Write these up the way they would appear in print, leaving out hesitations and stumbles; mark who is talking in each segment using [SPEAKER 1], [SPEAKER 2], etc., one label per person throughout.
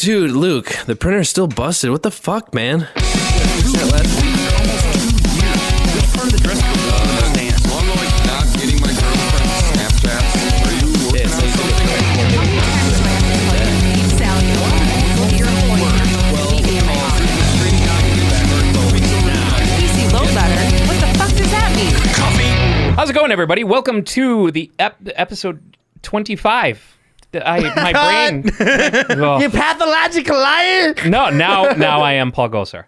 [SPEAKER 1] Dude, Luke, the printer's still busted. What the fuck, man?
[SPEAKER 2] How's it going, everybody? Welcome to the episode 25. My brain. Oh.
[SPEAKER 3] You pathological liar!
[SPEAKER 2] No, now I am Paul Gosar.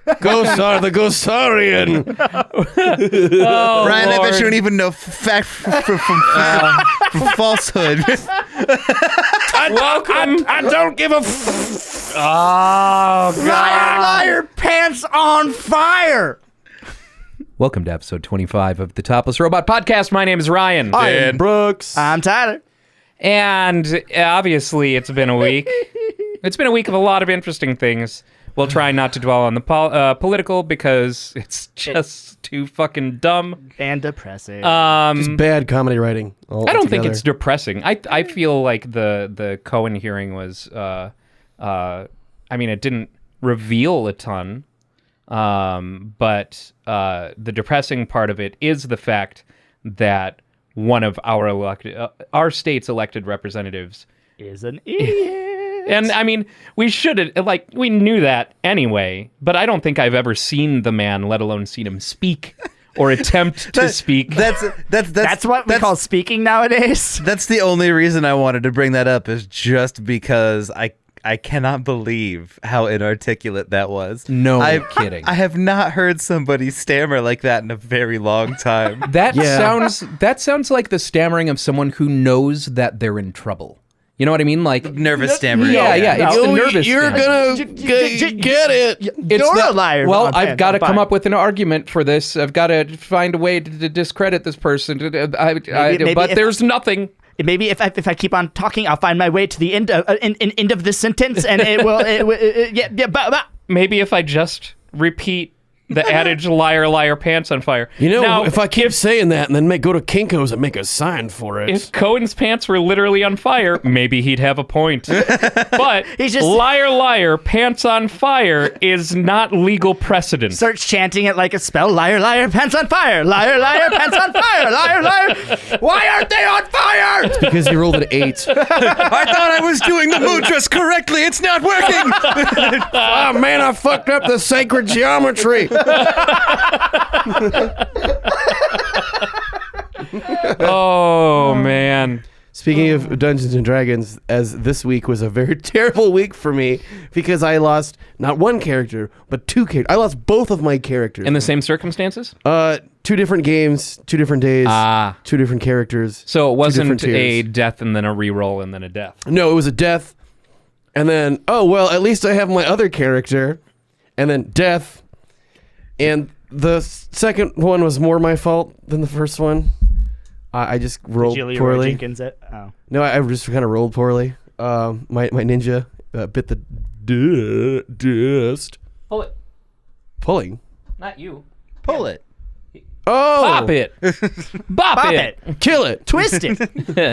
[SPEAKER 1] Gosar the Gosarian.
[SPEAKER 2] Oh,
[SPEAKER 3] Ryan,
[SPEAKER 2] Lord.
[SPEAKER 3] I bet you don't even know fact from falsehood.
[SPEAKER 2] Welcome.
[SPEAKER 1] I don't give a
[SPEAKER 2] Oh, God.
[SPEAKER 3] Liar, pants on fire!
[SPEAKER 2] Welcome to episode 25 of the Topless Robot podcast. My name is Ryan.
[SPEAKER 1] I'm Brooks.
[SPEAKER 3] I'm Tyler.
[SPEAKER 2] And obviously, it's been a week. It's been a week of a lot of interesting things. We'll try not to dwell on the political because it's just too fucking dumb.
[SPEAKER 3] And depressing.
[SPEAKER 1] Just bad comedy writing.
[SPEAKER 2] I don't think it's depressing. I feel like the Cohen hearing was, it didn't reveal a ton, but the depressing part of it is the fact that one of our state's elected representatives
[SPEAKER 3] is an idiot.
[SPEAKER 2] And I mean, we knew that anyway, but I don't think I've ever seen the man, let alone seen him speak or attempt to speak.
[SPEAKER 3] That's what we call speaking nowadays.
[SPEAKER 4] That's the only reason I wanted to bring that up, is just because I cannot believe how inarticulate that was.
[SPEAKER 1] No kidding.
[SPEAKER 4] I have not heard somebody stammer like that in a very long time.
[SPEAKER 5] That sounds like the stammering of someone who knows that they're in trouble. You know what I mean? Like
[SPEAKER 4] Nervous stammer.
[SPEAKER 5] Yeah. It's the nervous.
[SPEAKER 1] You're
[SPEAKER 5] stammer.
[SPEAKER 1] gonna get it.
[SPEAKER 5] It's
[SPEAKER 3] You're a liar.
[SPEAKER 5] Well,
[SPEAKER 3] Ron
[SPEAKER 5] I've
[SPEAKER 3] Pence.
[SPEAKER 5] got to
[SPEAKER 3] Fine.
[SPEAKER 5] come up with an argument for this. I've got to find a way to discredit this person.
[SPEAKER 3] Maybe
[SPEAKER 5] But
[SPEAKER 3] if-
[SPEAKER 5] there's nothing.
[SPEAKER 3] Maybe if I keep on talking, I'll find my way to the end of this sentence, and it will.
[SPEAKER 2] Maybe if I just repeat the adage, liar, liar, pants on fire.
[SPEAKER 1] You know,
[SPEAKER 2] Now,
[SPEAKER 1] if I keep saying that and then go to Kinko's and make a sign for it.
[SPEAKER 2] if Cohen's pants were literally on fire, maybe he'd have a point. But
[SPEAKER 3] He's just-
[SPEAKER 2] liar, liar, pants on fire is not legal precedent.
[SPEAKER 3] Starts chanting it like a spell. Liar, liar, pants on fire. Liar, liar, pants on fire. Liar, liar. Why aren't they on fire?
[SPEAKER 1] because you rolled an 8.
[SPEAKER 4] I thought I was doing the mudras correctly. It's not working.
[SPEAKER 1] Oh man, I fucked up the sacred geometry.
[SPEAKER 2] Oh, man.
[SPEAKER 1] Speaking of Dungeons and Dragons, as this week was a very terrible week for me because I lost not one character, but 2 characters. I lost both of my characters.
[SPEAKER 2] In the same circumstances?
[SPEAKER 1] 2 different games, 2 different days, 2 different characters.
[SPEAKER 2] So it wasn't
[SPEAKER 1] different
[SPEAKER 2] a
[SPEAKER 1] tiers.
[SPEAKER 2] death and then a reroll and then a death.
[SPEAKER 1] No, it was a death, and then, oh, well, at least I have my other character, and then death, and the second one was more my fault than the first one. I just rolled
[SPEAKER 3] Julia
[SPEAKER 1] poorly.
[SPEAKER 3] Jenkins it. Oh.
[SPEAKER 1] No, I just kind of rolled poorly. My ninja bit the dust.
[SPEAKER 2] Pull it.
[SPEAKER 1] Pulling.
[SPEAKER 2] Not you.
[SPEAKER 4] Pull it.
[SPEAKER 1] Oh!
[SPEAKER 2] Bop it. Bop it.
[SPEAKER 1] Kill it!
[SPEAKER 3] Twist it.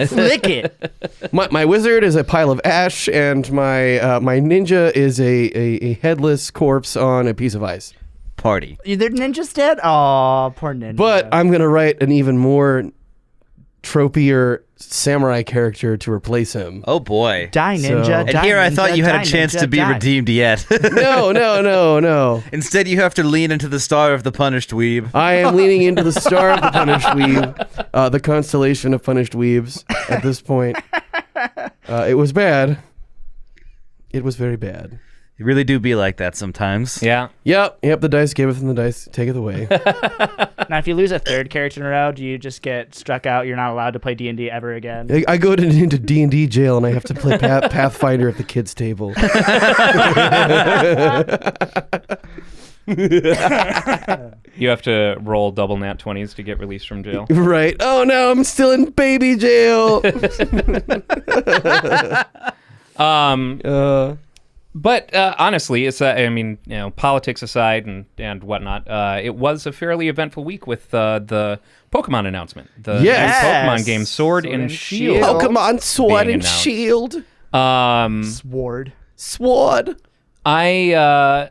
[SPEAKER 3] Flick it.
[SPEAKER 1] My wizard is a pile of ash, and my ninja is a headless corpse on a piece of ice.
[SPEAKER 4] Party.
[SPEAKER 3] Their ninja's dead? Oh, poor ninja.
[SPEAKER 1] But I'm going to write an even more tropier samurai character to replace him.
[SPEAKER 4] Oh boy.
[SPEAKER 3] Die ninja,
[SPEAKER 1] So-
[SPEAKER 4] And
[SPEAKER 3] die
[SPEAKER 4] here I
[SPEAKER 3] ninja,
[SPEAKER 4] thought you had
[SPEAKER 3] die
[SPEAKER 4] a chance
[SPEAKER 3] ninja,
[SPEAKER 4] to be
[SPEAKER 3] die.
[SPEAKER 4] redeemed yet.
[SPEAKER 1] No.
[SPEAKER 4] Instead, you have to lean into the star of the punished weeb.
[SPEAKER 1] I am leaning into the star of the Punished Weeb, the constellation of Punished Weebs at this point. It was bad. It was very bad.
[SPEAKER 4] You really do be like that sometimes.
[SPEAKER 2] Yeah.
[SPEAKER 1] Yep, the dice giveth and the dice taketh away.
[SPEAKER 3] Now, if you lose a third character in a row, do you just get struck out? You're not allowed to play D&D ever again?
[SPEAKER 1] I go into D&D jail and I have to play Pathfinder at the kids' table.
[SPEAKER 2] You have to roll double nat 20s to get released from jail.
[SPEAKER 1] Right. Oh no, I'm still in baby jail.
[SPEAKER 2] But honestly, it's politics aside and whatnot, it was a fairly eventful week with the Pokemon announcement. The
[SPEAKER 1] Yes.
[SPEAKER 2] new Pokemon game Sword and Shield.
[SPEAKER 1] Pokemon Sword
[SPEAKER 2] being
[SPEAKER 1] and
[SPEAKER 2] announced.
[SPEAKER 1] Shield.
[SPEAKER 3] Sword.
[SPEAKER 2] I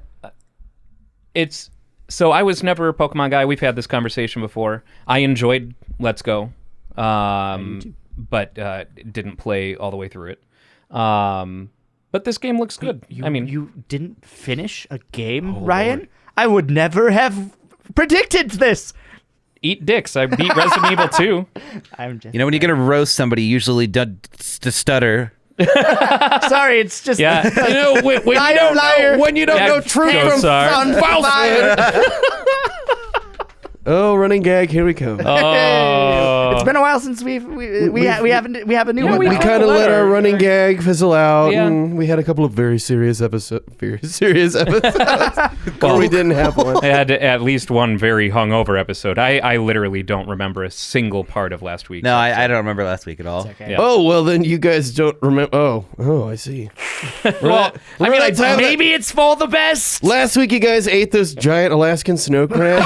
[SPEAKER 2] was never a Pokemon guy. We've had this conversation before. I enjoyed Let's Go, but didn't play all the way through it. But this game looks good.
[SPEAKER 3] You didn't finish a game, Ryan? Lord. I would never have predicted this.
[SPEAKER 2] Eat dicks. I beat Resident Evil 2.
[SPEAKER 3] I'm just
[SPEAKER 4] when you're gonna roast somebody, you usually to stutter.
[SPEAKER 3] Sorry, it's just
[SPEAKER 1] when you don't know truth from falsehood. Oh, running gag, here we come.
[SPEAKER 2] Oh.
[SPEAKER 3] It's been a while since we have a new one.
[SPEAKER 1] We kind of let our running gag fizzle out,
[SPEAKER 2] Yeah.
[SPEAKER 1] and we had a couple of very serious episodes where we didn't have one.
[SPEAKER 2] I had at least one very hungover episode. I literally don't remember a single part of last week.
[SPEAKER 4] No, I don't remember last week at all.
[SPEAKER 3] Okay.
[SPEAKER 2] Yeah.
[SPEAKER 1] Oh, well, then you guys don't remember. Oh, I see.
[SPEAKER 2] Well,
[SPEAKER 3] maybe it's for the best.
[SPEAKER 1] Last week, you guys ate those giant Alaskan snow crabs.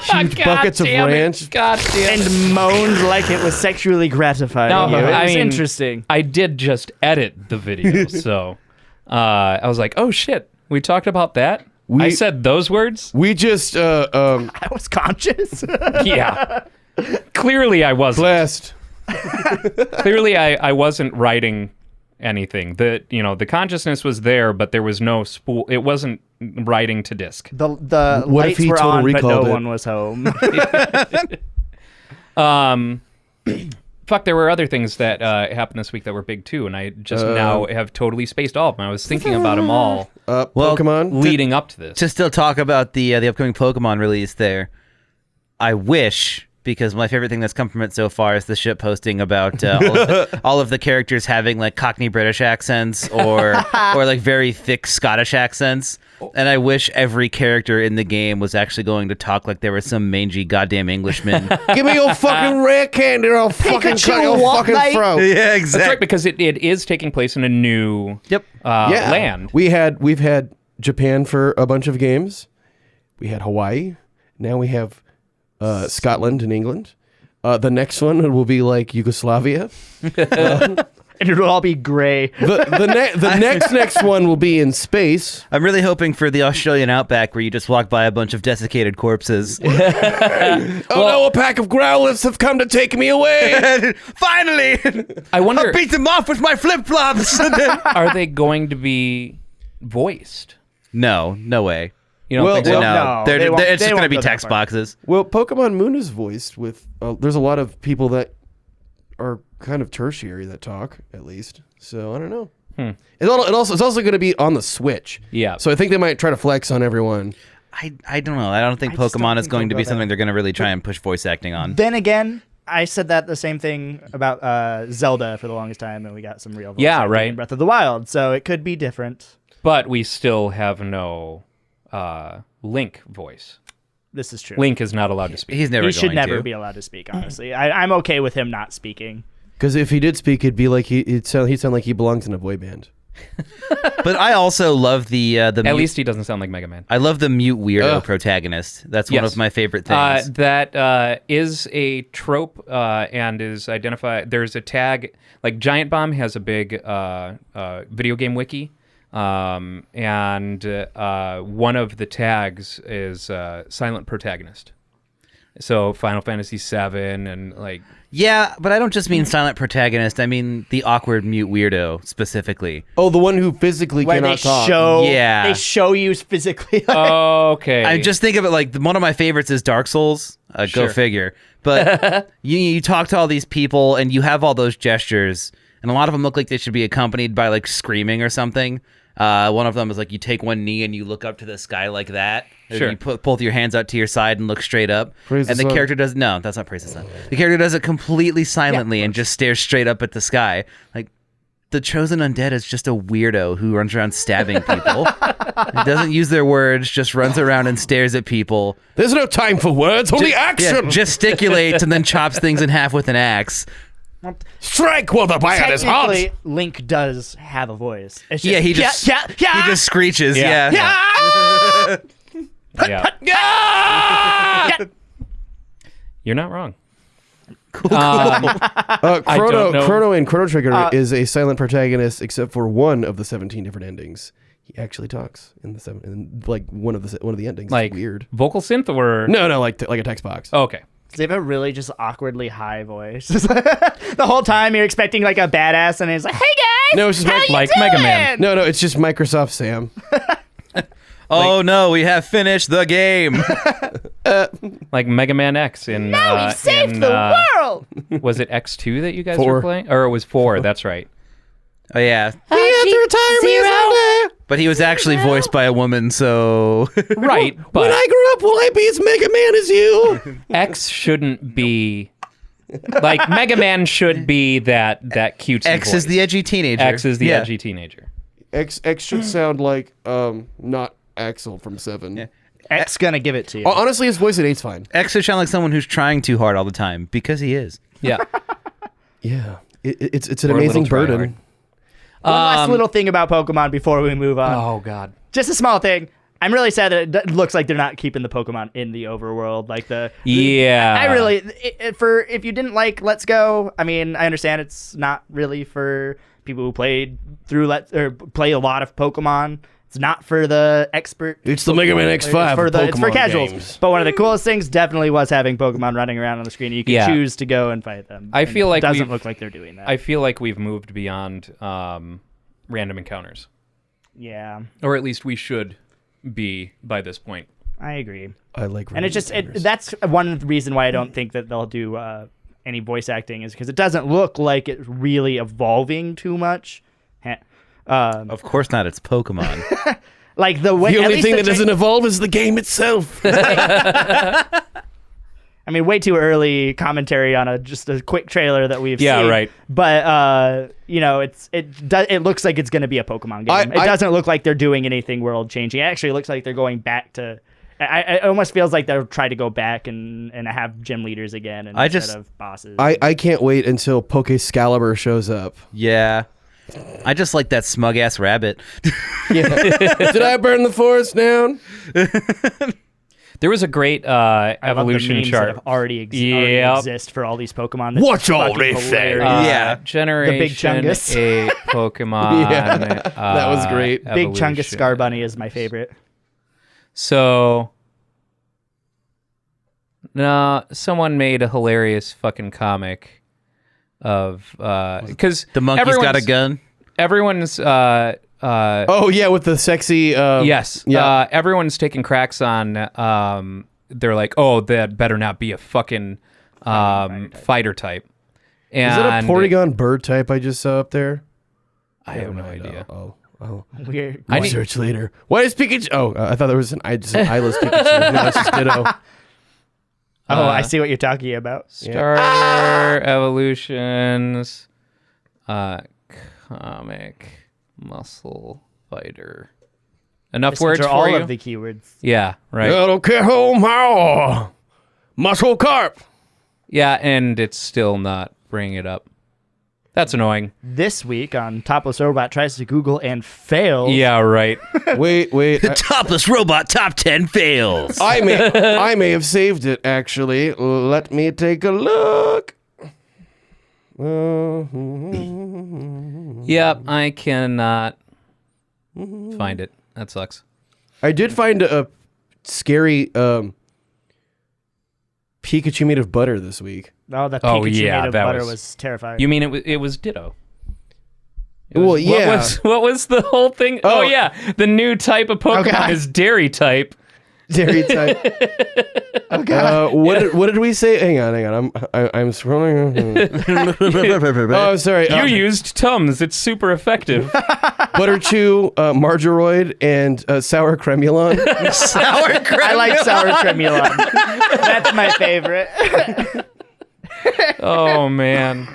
[SPEAKER 1] Huge buckets of ranch.
[SPEAKER 2] God damn it.
[SPEAKER 3] And moaned like it was sexually gratifying.
[SPEAKER 2] No,
[SPEAKER 3] It
[SPEAKER 2] I
[SPEAKER 3] was
[SPEAKER 2] mean,
[SPEAKER 3] interesting.
[SPEAKER 2] I did just edit the video, so I was like, oh shit, we talked about that? I said those words?
[SPEAKER 1] We just
[SPEAKER 3] I was conscious.
[SPEAKER 2] Yeah. Clearly I wasn't.
[SPEAKER 1] blessed.
[SPEAKER 2] Clearly I wasn't writing anything. The consciousness was there, but there was no spool. It wasn't writing to disk.
[SPEAKER 3] The
[SPEAKER 1] What if
[SPEAKER 3] lights
[SPEAKER 1] he
[SPEAKER 3] were
[SPEAKER 1] Total
[SPEAKER 3] on, but no
[SPEAKER 1] Recalled it?
[SPEAKER 3] one was home.
[SPEAKER 2] Fuck, there were other things that happened this week that were big too, and I just now have totally spaced all of them. I was thinking about them all
[SPEAKER 4] Well,
[SPEAKER 1] Pokemon.
[SPEAKER 2] leading up to this.
[SPEAKER 4] To still talk about the upcoming Pokemon release there, I wish, because my favorite thing that's come from it so far is the shit posting about all of the characters having like Cockney British accents or like very thick Scottish accents. And I wish every character in the game was actually going to talk like they were some mangy goddamn Englishman.
[SPEAKER 1] Give me your fucking rare candy or I'll fucking cut your fucking throat.
[SPEAKER 4] Yeah,
[SPEAKER 2] That's right, because it is taking place in a new land.
[SPEAKER 1] We've had Japan for a bunch of games. We had Hawaii. Now we have Scotland and England. The next one will be like Yugoslavia.
[SPEAKER 3] And it'll all be gray.
[SPEAKER 1] The next one will be in space.
[SPEAKER 4] I'm really hoping for the Australian outback where you just walk by a bunch of desiccated corpses.
[SPEAKER 1] No, a pack of growlers have come to take me away.
[SPEAKER 4] Finally!
[SPEAKER 2] I wonder,
[SPEAKER 4] I'll beat them off with my flip-flops!
[SPEAKER 2] are they going to be voiced?
[SPEAKER 4] No way.
[SPEAKER 2] You don't think so?
[SPEAKER 3] No,
[SPEAKER 4] it's
[SPEAKER 3] they
[SPEAKER 4] just
[SPEAKER 3] won't
[SPEAKER 4] going to be
[SPEAKER 3] go that
[SPEAKER 4] text
[SPEAKER 3] far.
[SPEAKER 4] boxes.
[SPEAKER 1] Well, Pokemon Moon is voiced with. There's a lot of people that are kind of tertiary that talk, at least. So I don't know. It's also going to be on the Switch.
[SPEAKER 2] Yeah.
[SPEAKER 1] So I think they might try to flex on everyone.
[SPEAKER 4] I don't know. I don't think
[SPEAKER 3] I just
[SPEAKER 4] Pokemon
[SPEAKER 3] don't
[SPEAKER 4] is
[SPEAKER 3] think
[SPEAKER 4] going to
[SPEAKER 3] they'll
[SPEAKER 4] be
[SPEAKER 3] go
[SPEAKER 4] something
[SPEAKER 3] there.
[SPEAKER 4] they're going to really try and push voice acting on.
[SPEAKER 3] Then again, I said that the same thing about Zelda for the longest time, and we got some real voice acting
[SPEAKER 2] right.
[SPEAKER 3] in Breath of the Wild, so it could be different.
[SPEAKER 2] But we still have no Link voice.
[SPEAKER 3] This is true.
[SPEAKER 2] Link is not allowed to speak.
[SPEAKER 4] He's never
[SPEAKER 3] He
[SPEAKER 4] going
[SPEAKER 3] should never
[SPEAKER 4] to.
[SPEAKER 3] be allowed to speak, honestly. I'm okay with him not speaking.
[SPEAKER 1] Because if he did speak, it'd be like he'd sound like he belongs in a boy band.
[SPEAKER 4] But I also love the
[SPEAKER 2] At
[SPEAKER 4] mute,
[SPEAKER 2] least he doesn't sound like Mega Man.
[SPEAKER 4] I love the mute weirdo protagonist. That's one
[SPEAKER 2] Yes.
[SPEAKER 4] of my favorite things.
[SPEAKER 2] That is a trope and is identified. There's a tag, like Giant Bomb has a big video game wiki. And one of the tags is silent protagonist. So Final Fantasy VII and like...
[SPEAKER 4] Yeah, but I don't just mean silent protagonist. I mean the awkward mute weirdo specifically.
[SPEAKER 1] Oh, the one who physically
[SPEAKER 3] Where
[SPEAKER 1] cannot
[SPEAKER 3] they
[SPEAKER 1] talk.
[SPEAKER 3] they show you physically.
[SPEAKER 2] Okay.
[SPEAKER 4] I just think of it like one of my favorites is Dark Souls.
[SPEAKER 2] Sure.
[SPEAKER 4] Go figure. But you talk to all these people and you have all those gestures, and a lot of them look like they should be accompanied by like screaming or something. One of them is like you take one knee and you look up to the sky like that.
[SPEAKER 2] Sure.
[SPEAKER 4] You put both your hands out to your side and look straight up.
[SPEAKER 1] Praise
[SPEAKER 4] and
[SPEAKER 1] the
[SPEAKER 4] the
[SPEAKER 1] sun.
[SPEAKER 4] character does that's not praise the sun. The character does it completely silently and just stares straight up at the sky. Like the chosen undead is just a weirdo who runs around stabbing people. He doesn't use their words, just runs around and stares at people.
[SPEAKER 1] There's no time for words, only action.
[SPEAKER 4] Gesticulates and then chops things in half with an axe.
[SPEAKER 1] Strike while the iron is hot.
[SPEAKER 3] Technically, Link does have a voice. It's just,
[SPEAKER 4] Yeah, he just
[SPEAKER 3] yeah.
[SPEAKER 4] he just screeches.
[SPEAKER 2] Yeah.
[SPEAKER 4] Yeah.
[SPEAKER 2] Yeah. You're not wrong.
[SPEAKER 1] Chrono,
[SPEAKER 2] know.
[SPEAKER 1] Chrono in Chrono Trigger is a silent protagonist, except for one of the 17 different endings. He actually talks in one of the endings.
[SPEAKER 2] Like
[SPEAKER 1] It's weird.
[SPEAKER 2] vocal synth or
[SPEAKER 1] No, like a text box.
[SPEAKER 2] Oh, okay.
[SPEAKER 3] They have a really just awkwardly high voice. The whole time you're expecting like a badass, and he's like, "Hey guys,
[SPEAKER 1] No, it's just
[SPEAKER 3] how you
[SPEAKER 2] like
[SPEAKER 3] doing?"
[SPEAKER 2] Mega Man.
[SPEAKER 1] No, it's just Microsoft Sam.
[SPEAKER 4] Oh no, we have finished the game.
[SPEAKER 2] Like Mega Man X in.
[SPEAKER 3] Now we've saved the world.
[SPEAKER 2] Was it X2 that you guys
[SPEAKER 1] 4.
[SPEAKER 2] were playing, or it was 4? That's right.
[SPEAKER 4] Oh yeah,
[SPEAKER 3] Zero.
[SPEAKER 4] but he was actually voiced by a woman, so
[SPEAKER 2] Right,
[SPEAKER 1] When
[SPEAKER 2] but
[SPEAKER 1] I grow up, will I be as Mega Man as you?
[SPEAKER 2] X shouldn't be like Mega Man should be that cutesy
[SPEAKER 4] X is
[SPEAKER 2] voice.
[SPEAKER 4] the edgy teenager.
[SPEAKER 2] X is the
[SPEAKER 4] Yeah.
[SPEAKER 2] edgy teenager.
[SPEAKER 1] X should sound like not Axel from 7.
[SPEAKER 4] Yeah.
[SPEAKER 3] X gonna give it to you.
[SPEAKER 1] Honestly, his voice at 8's fine.
[SPEAKER 4] X should sound like someone who's trying too hard all the time because he is.
[SPEAKER 2] Yeah.
[SPEAKER 1] Yeah, it's an
[SPEAKER 2] Or a
[SPEAKER 1] amazing
[SPEAKER 2] little tryhard.
[SPEAKER 1] burden.
[SPEAKER 3] One last little thing about Pokemon before we move on.
[SPEAKER 2] Oh God.
[SPEAKER 3] Just a small thing. I'm really sad that it looks like they're not keeping the Pokemon in the overworld. Like
[SPEAKER 2] Yeah.
[SPEAKER 3] I really if you didn't like Let's Go. I mean, I understand it's not really for people who played through play a lot of Pokemon. It's not for the expert.
[SPEAKER 1] It's the Mega Man X5
[SPEAKER 3] It's for
[SPEAKER 1] Pokemon
[SPEAKER 3] casuals.
[SPEAKER 1] games.
[SPEAKER 3] But one of the coolest things definitely was having Pokemon running around on the screen. You can
[SPEAKER 2] Yeah.
[SPEAKER 3] choose to go and fight them.
[SPEAKER 2] I
[SPEAKER 3] And
[SPEAKER 2] feel
[SPEAKER 3] it
[SPEAKER 2] like
[SPEAKER 3] doesn't
[SPEAKER 2] we've-
[SPEAKER 3] look like they're doing that.
[SPEAKER 2] I feel like we've moved beyond random encounters,
[SPEAKER 3] Yeah,
[SPEAKER 2] or at least we should be by this point.
[SPEAKER 3] I agree.
[SPEAKER 1] I like.
[SPEAKER 3] And it's just that's one reason why I don't think that they'll do any voice acting is because it doesn't look like it's really evolving too much.
[SPEAKER 4] Of course not. It's Pokemon.
[SPEAKER 3] Like the way
[SPEAKER 1] the
[SPEAKER 3] at
[SPEAKER 1] only
[SPEAKER 3] least
[SPEAKER 1] thing
[SPEAKER 3] the
[SPEAKER 1] that doesn't evolve is the game itself.
[SPEAKER 3] I mean, way too early commentary on just a quick trailer that we've
[SPEAKER 2] Yeah,
[SPEAKER 3] seen.
[SPEAKER 2] right.
[SPEAKER 3] But it looks like it's going to be a Pokemon game. It doesn't look like they're doing anything world changing. It actually looks like they're going back to. It almost feels like they'll try to go back and have gym leaders again instead of bosses.
[SPEAKER 1] I can't wait until Pokescalibur shows up.
[SPEAKER 4] Yeah. I just like that smug ass rabbit.
[SPEAKER 1] Did I burn the forest down?
[SPEAKER 2] There was a great
[SPEAKER 3] I love the
[SPEAKER 2] evolution
[SPEAKER 3] memes
[SPEAKER 2] chart.
[SPEAKER 3] that have already
[SPEAKER 2] Yep.
[SPEAKER 3] exist for all these Pokemon.
[SPEAKER 1] What's all
[SPEAKER 3] fucking
[SPEAKER 1] they say?
[SPEAKER 3] hilarious.
[SPEAKER 4] Yeah.
[SPEAKER 2] Generation
[SPEAKER 3] Chungus.
[SPEAKER 2] 8 Pokemon.
[SPEAKER 1] Yeah, that was great.
[SPEAKER 3] Big Chungus
[SPEAKER 2] evolution.
[SPEAKER 3] Scarbunny is my favorite.
[SPEAKER 2] So, no, someone made a hilarious fucking comic of because
[SPEAKER 4] The monkey's got a gun.
[SPEAKER 2] Everyone's
[SPEAKER 1] Oh yeah, with the sexy.
[SPEAKER 2] yes,
[SPEAKER 1] Yeah.
[SPEAKER 2] everyone's taking cracks on. They're like, oh, that better not be a fucking fighter type. And
[SPEAKER 1] Is that a Porygon bird type I just saw up there?
[SPEAKER 2] I have no idea.
[SPEAKER 1] Oh.
[SPEAKER 3] Weird.
[SPEAKER 2] I need-
[SPEAKER 1] Research later. Why is Pikachu? Oh, I thought there was an eyeless Pikachu. No, it's just Ditto.
[SPEAKER 3] I see what you're talking about.
[SPEAKER 2] Starter evolutions, comic, muscle fighter. Enough words
[SPEAKER 3] Enter
[SPEAKER 2] for
[SPEAKER 3] all
[SPEAKER 2] you?
[SPEAKER 3] of the keywords.
[SPEAKER 2] Yeah, right.
[SPEAKER 1] I don't care how muscle carp.
[SPEAKER 2] Yeah, and it's still not bringing it up. That's annoying.
[SPEAKER 3] This week on Topless Robot tries to Google and fails.
[SPEAKER 2] Yeah, right.
[SPEAKER 1] Wait.
[SPEAKER 4] Topless Robot Top 10 fails.
[SPEAKER 1] I may have saved it actually. Let me take a look.
[SPEAKER 2] Yep, I cannot find it. That sucks.
[SPEAKER 1] I did find a scary Pikachu made of butter this week.
[SPEAKER 3] Oh, the
[SPEAKER 2] Oh,
[SPEAKER 3] Pikachu
[SPEAKER 2] yeah,
[SPEAKER 3] made of
[SPEAKER 2] that
[SPEAKER 3] butter
[SPEAKER 2] was-
[SPEAKER 3] was terrifying.
[SPEAKER 2] You mean it was Ditto?
[SPEAKER 1] Well, yeah.
[SPEAKER 2] What was the whole thing? Oh,
[SPEAKER 1] Oh.
[SPEAKER 2] yeah. The new type of Pokemon
[SPEAKER 3] God.
[SPEAKER 2] is Dairy type.
[SPEAKER 1] Dairy type. What did we say? Hang on. I'm scrolling. Oh, I'm sorry.
[SPEAKER 2] You used Tums. It's super effective.
[SPEAKER 1] Butterchew, Margeroid, and Sour Cremulon.
[SPEAKER 3] I like sour cremulon. That's my favorite.
[SPEAKER 2] Oh, man.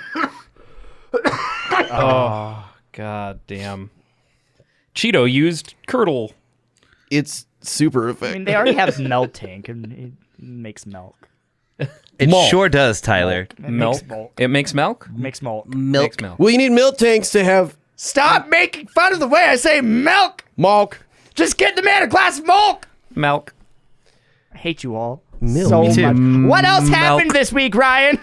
[SPEAKER 2] Oh, god damn. Cheeto used Curdle.
[SPEAKER 1] It's super
[SPEAKER 3] I
[SPEAKER 1] effective.
[SPEAKER 3] mean, they already have Meltank, and it makes milk.
[SPEAKER 4] It
[SPEAKER 1] Malt.
[SPEAKER 4] sure does, Tyler.
[SPEAKER 3] It
[SPEAKER 2] Milk.
[SPEAKER 3] makes milk.
[SPEAKER 2] It makes milk?
[SPEAKER 3] Makes milk.
[SPEAKER 2] Makes milk.
[SPEAKER 1] Well, you need milk tanks to have
[SPEAKER 3] Stop making fun of the way I say milk.
[SPEAKER 1] milk.
[SPEAKER 3] Just get the man a glass of milk.
[SPEAKER 2] Milk.
[SPEAKER 3] I hate you all
[SPEAKER 1] Milk.
[SPEAKER 3] so
[SPEAKER 1] Me too.
[SPEAKER 3] much. What else
[SPEAKER 2] Milk.
[SPEAKER 3] happened this week, Ryan?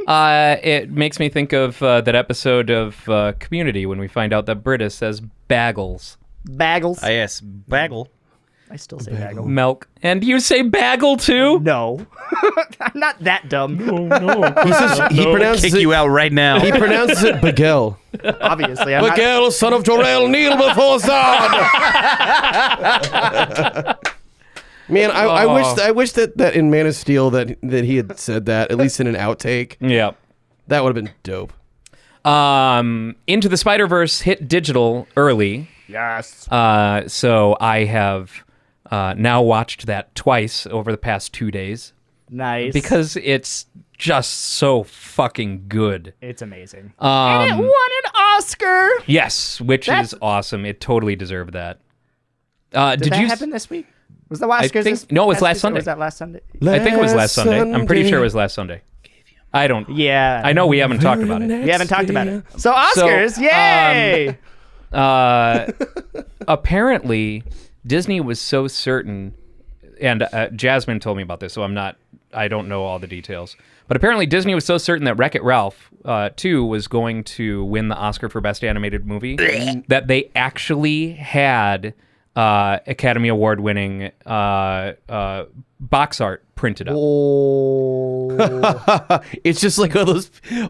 [SPEAKER 2] It makes me think of that episode of Community when we find out that Britta says bagels.
[SPEAKER 3] Bagels.
[SPEAKER 4] Yes, bagel.
[SPEAKER 3] I still say bagel.
[SPEAKER 2] Milk. And you say bagel too?
[SPEAKER 3] No. I'm not that dumb.
[SPEAKER 1] He says he pronounces
[SPEAKER 4] Kick
[SPEAKER 1] it.
[SPEAKER 4] you out right now.
[SPEAKER 1] He pronounces it Bagel.
[SPEAKER 3] Obviously. I'm not,
[SPEAKER 1] Bagel, son of Jorel, kneel before Zod. Man, I wish that in Man of Steel that he had said that, at least in an outtake.
[SPEAKER 2] Yeah.
[SPEAKER 1] That would have been dope.
[SPEAKER 2] Into the Spider-Verse hit digital early.
[SPEAKER 3] yes.
[SPEAKER 2] So I have now watched that twice over the past 2 days
[SPEAKER 3] Nice.
[SPEAKER 2] because it's just so fucking good.
[SPEAKER 3] it's amazing. And it won an Oscar.
[SPEAKER 2] Yes, which
[SPEAKER 3] That's-
[SPEAKER 2] is awesome. It totally deserved that.
[SPEAKER 3] Did that
[SPEAKER 2] you
[SPEAKER 3] happen this week? Was the Oscars
[SPEAKER 2] think-
[SPEAKER 3] this
[SPEAKER 2] no, it was
[SPEAKER 3] past
[SPEAKER 2] last
[SPEAKER 3] week, or
[SPEAKER 2] Sunday.
[SPEAKER 3] Was that last Sunday?
[SPEAKER 2] I think it was last Sunday. I'm pretty sure it was last Sunday. I don't.
[SPEAKER 3] Yeah.
[SPEAKER 2] I know we haven't talked about it.
[SPEAKER 3] We haven't talked about it. So Oscars, yay!
[SPEAKER 2] Apparently, Disney was so certain, and Jasmine told me about this, so I don't know all the details. But apparently, Disney was so certain that Wreck-It Ralph 2 was going to win the Oscar for Best Animated Movie that they actually had Academy Award winning box art printed up.
[SPEAKER 1] It's just like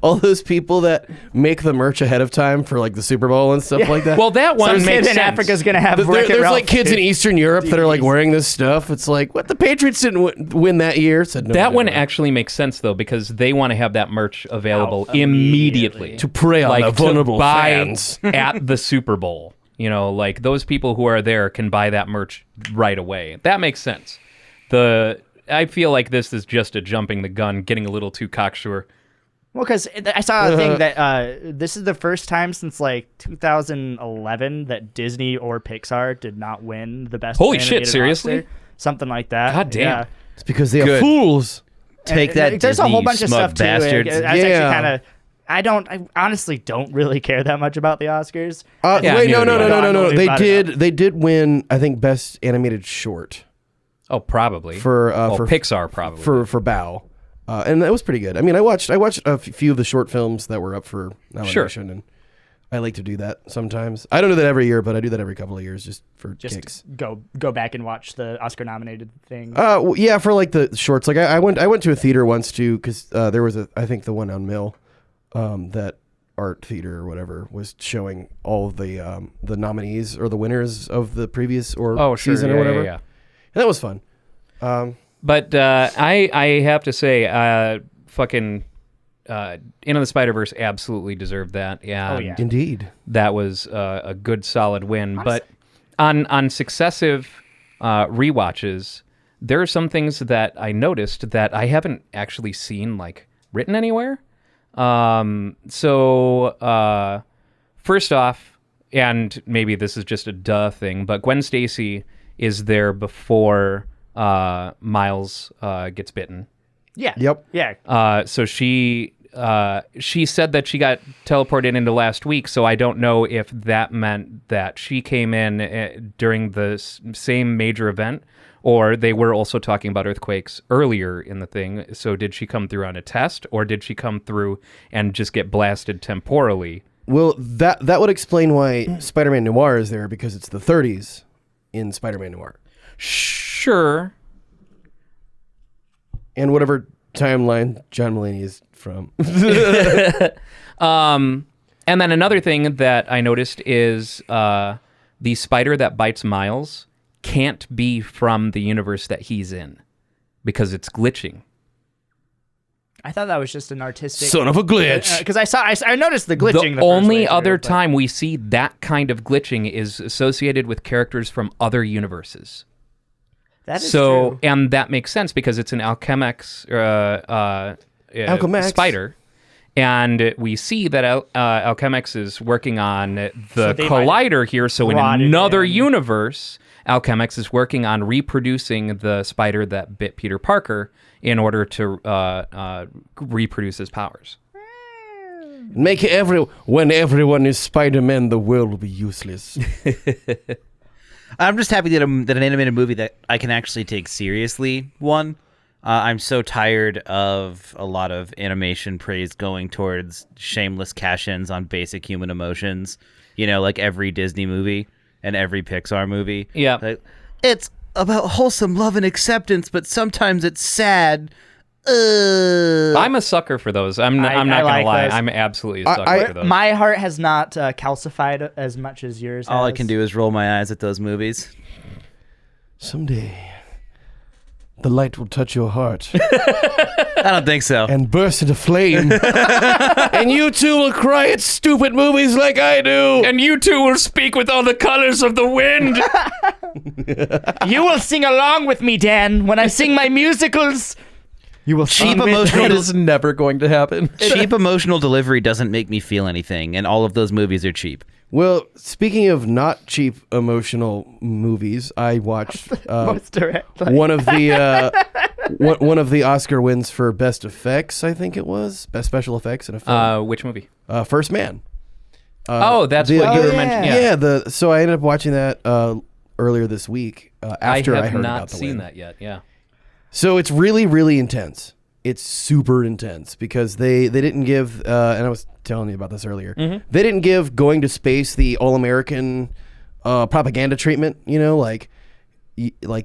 [SPEAKER 1] all those people that make the merch ahead of time for like the Super Bowl and stuff like that.
[SPEAKER 2] Well, that one
[SPEAKER 3] Some
[SPEAKER 2] makes
[SPEAKER 3] kid in
[SPEAKER 2] sense.
[SPEAKER 3] Africa's gonna have Wreck-It
[SPEAKER 1] There's
[SPEAKER 3] Ralph
[SPEAKER 1] like kids in Eastern Europe that are like
[SPEAKER 3] DVDs.
[SPEAKER 1] wearing this stuff. It's like, what, the Patriots didn't win that year? Said no.
[SPEAKER 2] That
[SPEAKER 1] no,
[SPEAKER 2] one
[SPEAKER 1] no.
[SPEAKER 2] actually makes sense though because they want to have that merch available
[SPEAKER 3] Out
[SPEAKER 2] immediately
[SPEAKER 1] to prey on
[SPEAKER 2] like
[SPEAKER 1] the vulnerable
[SPEAKER 2] to buy
[SPEAKER 1] fans.
[SPEAKER 2] at the Super Bowl. You know, like those people who are there can buy that merch right away. That makes sense. I feel like this is just a jumping the gun, getting a little too cocksure.
[SPEAKER 3] Well, because I saw a thing that this is the first time since like 2011 that Disney or Pixar did not win the best.
[SPEAKER 2] Holy shit,
[SPEAKER 3] animated
[SPEAKER 2] seriously?
[SPEAKER 3] Oscar. Something like that.
[SPEAKER 2] God damn.
[SPEAKER 3] Yeah.
[SPEAKER 1] It's because they are
[SPEAKER 2] Good.
[SPEAKER 1] fools.
[SPEAKER 4] Take
[SPEAKER 3] And,
[SPEAKER 4] that,
[SPEAKER 3] there's
[SPEAKER 4] Disney,
[SPEAKER 3] a whole bunch of
[SPEAKER 4] smug
[SPEAKER 3] stuff too.
[SPEAKER 4] bastards.
[SPEAKER 3] I was actually
[SPEAKER 1] Yeah.
[SPEAKER 3] kind of. I honestly don't really care that much about the Oscars.
[SPEAKER 2] Yeah,
[SPEAKER 1] Wait, no.
[SPEAKER 2] neither do I.
[SPEAKER 1] They
[SPEAKER 3] Brought it
[SPEAKER 1] did. They did win. I think best animated short
[SPEAKER 2] Oh, probably
[SPEAKER 1] for
[SPEAKER 2] Pixar, probably
[SPEAKER 1] for Bao, and that was pretty good. I mean, I watched a few of the short films that were up for nomination, and I like to do that sometimes. I don't do that every year, but I do that every couple of years just for kicks.
[SPEAKER 3] Go back and watch the Oscar nominated thing.
[SPEAKER 1] Yeah, for like the shorts. Like I went to a theater once too because there was I think the one on Mill, that art theater or whatever was showing all of the nominees or the winners of the previous season or whatever.
[SPEAKER 2] Yeah.
[SPEAKER 1] And that was fun.
[SPEAKER 2] But I have to say, fucking Into the Spider-Verse absolutely deserved that. And
[SPEAKER 3] yeah.
[SPEAKER 1] Indeed.
[SPEAKER 2] that was a good, solid win. But on successive rewatches, there are some things that I noticed that I haven't actually seen like written anywhere. So first off, and maybe this is just a duh thing, but Gwen Stacy is there before Miles gets bitten.
[SPEAKER 3] Yeah.
[SPEAKER 1] Yep.
[SPEAKER 3] Yeah.
[SPEAKER 2] So she said that she got teleported into last week, so I don't know if that meant that she came in during the same major event, or they were also talking about earthquakes earlier in the thing. So did she come through on a test, or did she come through and just get blasted temporally?
[SPEAKER 1] Well, that would explain why Spider-Man Noir is there, because it's the 30s in Spider-Man Noir.
[SPEAKER 2] Sure.
[SPEAKER 1] And whatever timeline John Mulaney is from.
[SPEAKER 2] And then another thing that I noticed is the spider that bites Miles can't be from the universe that he's in because it's glitching.
[SPEAKER 3] I thought that was just an artistic.
[SPEAKER 1] Son of a glitch.
[SPEAKER 3] Because I noticed the glitching.
[SPEAKER 2] The
[SPEAKER 3] first way
[SPEAKER 2] only
[SPEAKER 3] through,
[SPEAKER 2] other
[SPEAKER 3] but-
[SPEAKER 2] time we see that kind of glitching is associated with characters from other universes.
[SPEAKER 3] That is
[SPEAKER 2] So,
[SPEAKER 3] true.
[SPEAKER 2] and that makes sense because it's an Alchemex
[SPEAKER 1] Alchemax.
[SPEAKER 2] spider. And we see that Alchemex is working on the
[SPEAKER 3] they might
[SPEAKER 2] collider here. So in
[SPEAKER 3] brought it
[SPEAKER 2] another
[SPEAKER 3] in.
[SPEAKER 2] universe, Alchemex is working on reproducing the spider that bit Peter Parker in order to reproduce his powers.
[SPEAKER 1] When everyone is Spider-Man, the world will be useless.
[SPEAKER 4] I'm just happy that an animated movie that I can actually take seriously won. I'm so tired of a lot of animation praise going towards shameless cash-ins on basic human emotions. You know, like every Disney movie and every Pixar movie.
[SPEAKER 2] Yeah.
[SPEAKER 4] Like, it's about wholesome love and acceptance, but sometimes it's sad.
[SPEAKER 2] I'm a sucker for those. I'm not
[SPEAKER 3] I
[SPEAKER 2] gonna
[SPEAKER 3] like
[SPEAKER 2] lie.
[SPEAKER 3] those.
[SPEAKER 2] I'm absolutely a sucker for those.
[SPEAKER 3] My heart has not calcified as much as yours
[SPEAKER 4] All I
[SPEAKER 3] has.
[SPEAKER 4] can do is roll my eyes at those movies.
[SPEAKER 1] Someday, the light will touch your heart
[SPEAKER 4] I don't think so.
[SPEAKER 1] and burst into flame. And you too will cry at stupid movies like I do.
[SPEAKER 2] And you two will speak with all the colors of the wind.
[SPEAKER 3] You will sing along with me, Dan, when I sing my musicals. You will
[SPEAKER 4] Cheap
[SPEAKER 3] sing with
[SPEAKER 4] emotional
[SPEAKER 5] That is never going to happen.
[SPEAKER 4] cheap emotional delivery doesn't make me feel anything, and all of those movies are cheap.
[SPEAKER 1] Well, speaking of not cheap emotional movies, I watched
[SPEAKER 3] most direct.
[SPEAKER 1] one of the one of the Oscar wins for best effects. I think it was best special effects in a film.
[SPEAKER 2] Which movie?
[SPEAKER 1] First Man.
[SPEAKER 2] That's
[SPEAKER 1] the-
[SPEAKER 2] what you
[SPEAKER 1] the-
[SPEAKER 2] were mentioning.
[SPEAKER 1] Yeah. So I ended up watching that earlier this week after I
[SPEAKER 2] have
[SPEAKER 1] heard
[SPEAKER 2] not
[SPEAKER 1] about the
[SPEAKER 2] seen
[SPEAKER 1] win.
[SPEAKER 2] that yet. Yeah.
[SPEAKER 1] So it's really, really intense. It's super intense because they didn't give, and I was telling you about this earlier, they didn't give going to space the all-American propaganda treatment, you know, like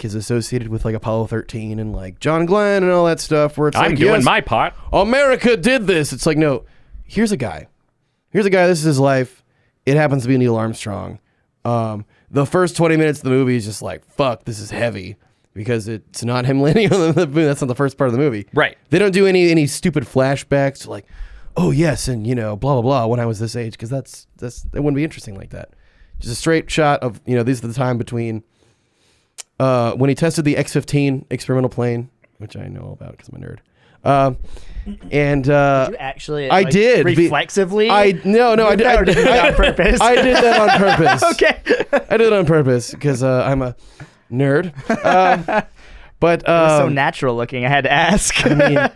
[SPEAKER 1] is associated with like Apollo 13 and like John Glenn and all that stuff where it's
[SPEAKER 2] I'm
[SPEAKER 1] like,
[SPEAKER 2] doing
[SPEAKER 1] yes,
[SPEAKER 2] my part.
[SPEAKER 1] America did this. It's like, no, here's a guy. This is his life. It happens to be Neil Armstrong. The first 20 minutes of the movie is just like, fuck, this is heavy. Because it's not him landing on the moon. That's not the first part of the movie.
[SPEAKER 2] Right.
[SPEAKER 1] They don't do any stupid flashbacks to like, oh yes, and you know, blah blah blah. When I was this age, because that wouldn't be interesting like that. Just a straight shot of this is the time between when he tested the X-15 experimental plane, which I know all about because I'm a nerd. And
[SPEAKER 3] you actually,
[SPEAKER 1] I did
[SPEAKER 3] reflexively.
[SPEAKER 1] I did
[SPEAKER 3] did that on purpose.
[SPEAKER 1] I did that on purpose.
[SPEAKER 3] Okay.
[SPEAKER 1] I did it on purpose because I'm a nerd. But
[SPEAKER 3] So natural looking. I had to ask.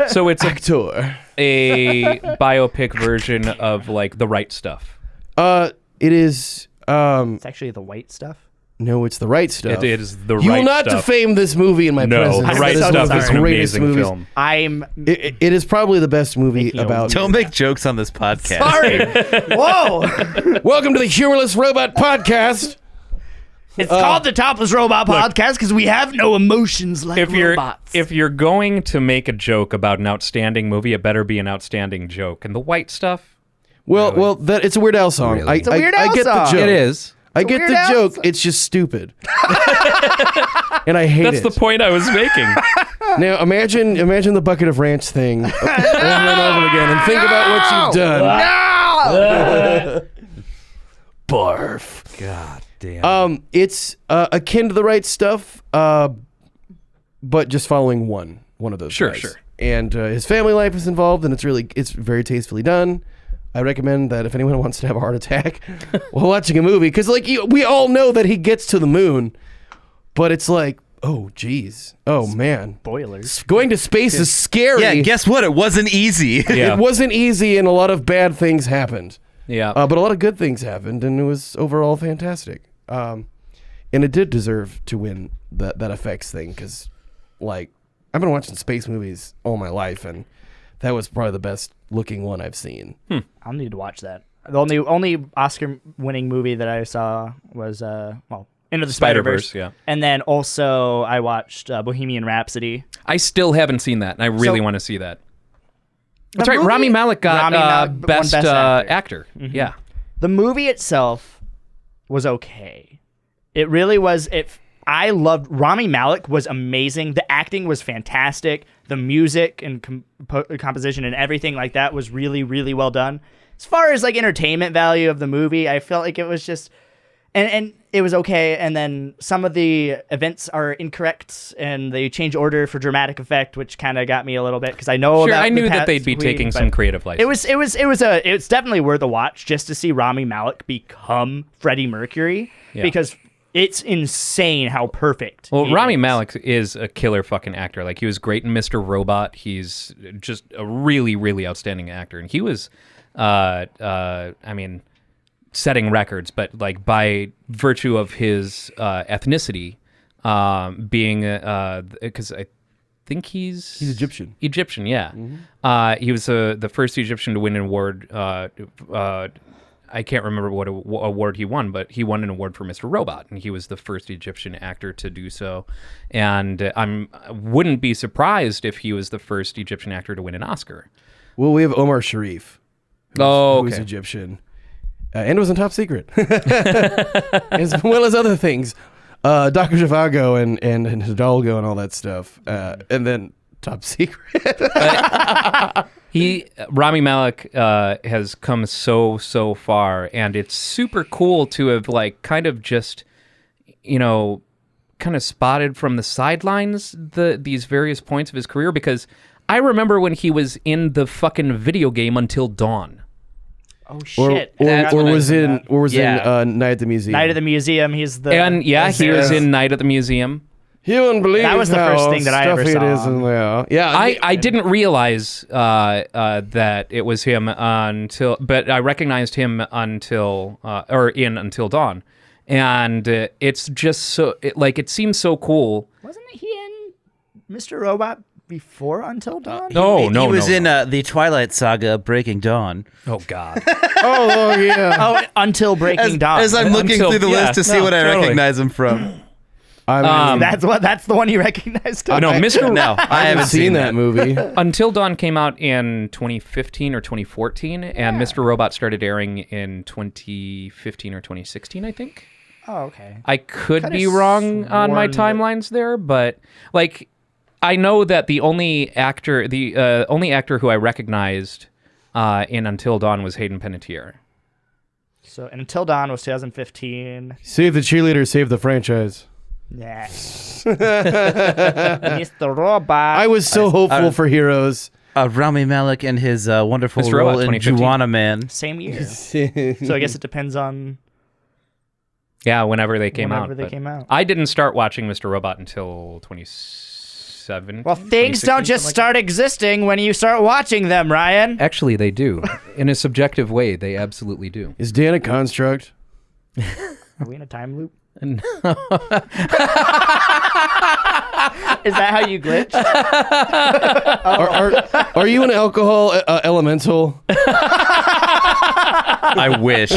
[SPEAKER 2] So it's
[SPEAKER 1] actor.
[SPEAKER 2] a biopic version of like The Right Stuff.
[SPEAKER 1] It is.
[SPEAKER 3] It's actually the white stuff.
[SPEAKER 1] No, it's The Right Stuff.
[SPEAKER 2] It is The
[SPEAKER 1] You
[SPEAKER 2] Right
[SPEAKER 1] will not
[SPEAKER 2] Stuff.
[SPEAKER 1] defame this movie in my
[SPEAKER 2] No,
[SPEAKER 1] presence.
[SPEAKER 2] The
[SPEAKER 3] I'm
[SPEAKER 2] Right
[SPEAKER 3] so
[SPEAKER 2] Stuff
[SPEAKER 3] sorry.
[SPEAKER 2] is an
[SPEAKER 1] greatest
[SPEAKER 2] amazing
[SPEAKER 1] movies.
[SPEAKER 2] film.
[SPEAKER 1] It is probably the best movie
[SPEAKER 3] Making a
[SPEAKER 1] about.
[SPEAKER 4] Don't make jokes on this podcast.
[SPEAKER 3] Sorry. Whoa.
[SPEAKER 1] Welcome to the Humorless Robot Podcast.
[SPEAKER 3] It's called the Topless Robot Podcast because we have no emotions like
[SPEAKER 2] If
[SPEAKER 3] robots.
[SPEAKER 2] you're going to make a joke about an outstanding movie, it better be an outstanding joke. And The White Stuff,
[SPEAKER 1] Well, that it's a Weird Al song.
[SPEAKER 5] Really?
[SPEAKER 3] It's a Weird Al
[SPEAKER 1] I get the
[SPEAKER 3] song.
[SPEAKER 1] joke.
[SPEAKER 5] It is.
[SPEAKER 1] I get
[SPEAKER 3] Weird
[SPEAKER 1] the
[SPEAKER 3] Al
[SPEAKER 1] joke.
[SPEAKER 3] song.
[SPEAKER 1] It's just stupid. And I hate
[SPEAKER 2] that's
[SPEAKER 1] it.
[SPEAKER 2] the point I was making.
[SPEAKER 1] Now imagine the bucket of ranch thing over and over again, and think about what you've done. Barf.
[SPEAKER 5] God damn.
[SPEAKER 1] It's akin to The Right Stuff, but just following one of those.
[SPEAKER 2] Sure,
[SPEAKER 1] guys.
[SPEAKER 2] sure.
[SPEAKER 1] And his family life is involved, and it's very tastefully done. I recommend that if anyone wants to have a heart attack while watching a movie, because like we all know that he gets to the moon, but it's like, oh geez, oh man,
[SPEAKER 3] Spoilers.
[SPEAKER 1] going to space is scary.
[SPEAKER 4] Yeah, guess what? It wasn't easy.
[SPEAKER 2] Yeah.
[SPEAKER 1] It wasn't easy, and a lot of bad things happened.
[SPEAKER 2] Yeah.
[SPEAKER 1] But a lot of good things happened, and it was overall fantastic. And it did deserve to win that effects thing, because, like, I've been watching space movies all my life, and that was probably the best looking one I've seen.
[SPEAKER 3] I'll need to watch that. The only Oscar-winning movie that I saw was Into the Spider-Verse.
[SPEAKER 2] Yeah.
[SPEAKER 3] And then also I watched Bohemian Rhapsody.
[SPEAKER 2] I still haven't seen that, and I really want to see that. That's right.
[SPEAKER 3] movie-
[SPEAKER 2] Rami Malek got
[SPEAKER 3] Rami Malek won
[SPEAKER 2] best,
[SPEAKER 3] Best
[SPEAKER 2] actor. Yeah.
[SPEAKER 3] The movie itself was okay. It really was. I loved Rami Malek was amazing. The acting was fantastic. The music and composition and everything like that was really, really well done. As far as like entertainment value of the movie, I felt like it was just, and it was okay. And then some of the events are incorrect, and they change order for dramatic effect, which kind of got me a little bit because I know.
[SPEAKER 2] Sure,
[SPEAKER 3] about
[SPEAKER 2] I
[SPEAKER 3] the
[SPEAKER 2] knew that
[SPEAKER 3] past
[SPEAKER 2] they'd be
[SPEAKER 3] week,
[SPEAKER 2] taking
[SPEAKER 3] but
[SPEAKER 2] some creative license.
[SPEAKER 3] It's definitely worth a watch just to see Rami Malek become Freddie Mercury because it's insane how perfect.
[SPEAKER 2] Well,
[SPEAKER 3] he
[SPEAKER 2] Rami
[SPEAKER 3] is.
[SPEAKER 2] Malek is a killer fucking actor. Like, he was great in Mr. Robot. He's just a really, really outstanding actor. And he was, I mean, setting records, but like by virtue of his ethnicity, being, because I think he's
[SPEAKER 1] Egyptian.
[SPEAKER 2] Egyptian, yeah. He was the first Egyptian to win an award. I can't remember what award he won, but he won an award for Mr. Robot, and he was the first Egyptian actor to do so. And I wouldn't be surprised if he was the first Egyptian actor to win an Oscar.
[SPEAKER 1] Well, we have Omar Sharif. Who's Egyptian. And was in Top Secret. As well as other things. Dr. Zhivago and Hidalgo and all that stuff. And then Top Secret.
[SPEAKER 2] Rami Malek has come so far, and it's super cool to have like kind of just, kind of spotted from the sidelines these various points of his career, because I remember when he was in the fucking video game Until Dawn.
[SPEAKER 3] Oh shit!
[SPEAKER 1] Or was in Night at the Museum.
[SPEAKER 3] Night at the Museum. He's the
[SPEAKER 2] he was in Night at the Museum.
[SPEAKER 1] You wouldn't believe
[SPEAKER 3] that was the first thing that I ever saw.
[SPEAKER 1] It is in there. Yeah,
[SPEAKER 2] I didn't realize that it was him but I recognized him in Until Dawn, and it's just it seems so cool.
[SPEAKER 3] Wasn't he in Mr. Robot before Until Dawn?
[SPEAKER 2] No,
[SPEAKER 4] he was in the Twilight Saga, Breaking Dawn.
[SPEAKER 2] Oh God.
[SPEAKER 1] oh yeah.
[SPEAKER 3] Until Breaking Dawn.
[SPEAKER 4] As I'm looking through the list to see what I recognize him from.
[SPEAKER 1] I mean,
[SPEAKER 3] that's the one you recognized.
[SPEAKER 2] No, Mr.
[SPEAKER 4] No, I haven't
[SPEAKER 1] seen that movie.
[SPEAKER 2] Until Dawn came out in 2015 or 2014, and Mr. Robot started airing in 2015 or 2016, I think.
[SPEAKER 3] Oh, okay.
[SPEAKER 2] I could be wrong on my timelines there, but like, I know that the only actor who I recognized in Until Dawn was Hayden Panettiere.
[SPEAKER 3] So Until Dawn was 2015.
[SPEAKER 1] Save the cheerleader, save the franchise.
[SPEAKER 3] Yeah. Mr. Robot.
[SPEAKER 1] I was so hopeful for Heroes.
[SPEAKER 4] Rami Malek and his wonderful
[SPEAKER 2] Mr.
[SPEAKER 4] role
[SPEAKER 2] Robot,
[SPEAKER 4] in
[SPEAKER 2] 2015.
[SPEAKER 4] Juana Man.
[SPEAKER 3] Same year. So I guess it depends on
[SPEAKER 2] whenever they came out. I didn't start watching Mr. Robot until 2017.
[SPEAKER 3] Well, things don't just start existing when you start watching them, Ryan.
[SPEAKER 5] Actually, they do. In a subjective way, they absolutely do.
[SPEAKER 1] Is Dan a construct?
[SPEAKER 3] Are we in a time loop?
[SPEAKER 5] No.
[SPEAKER 3] Is that how you glitch?
[SPEAKER 1] Are you an alcohol elemental?
[SPEAKER 4] I wish.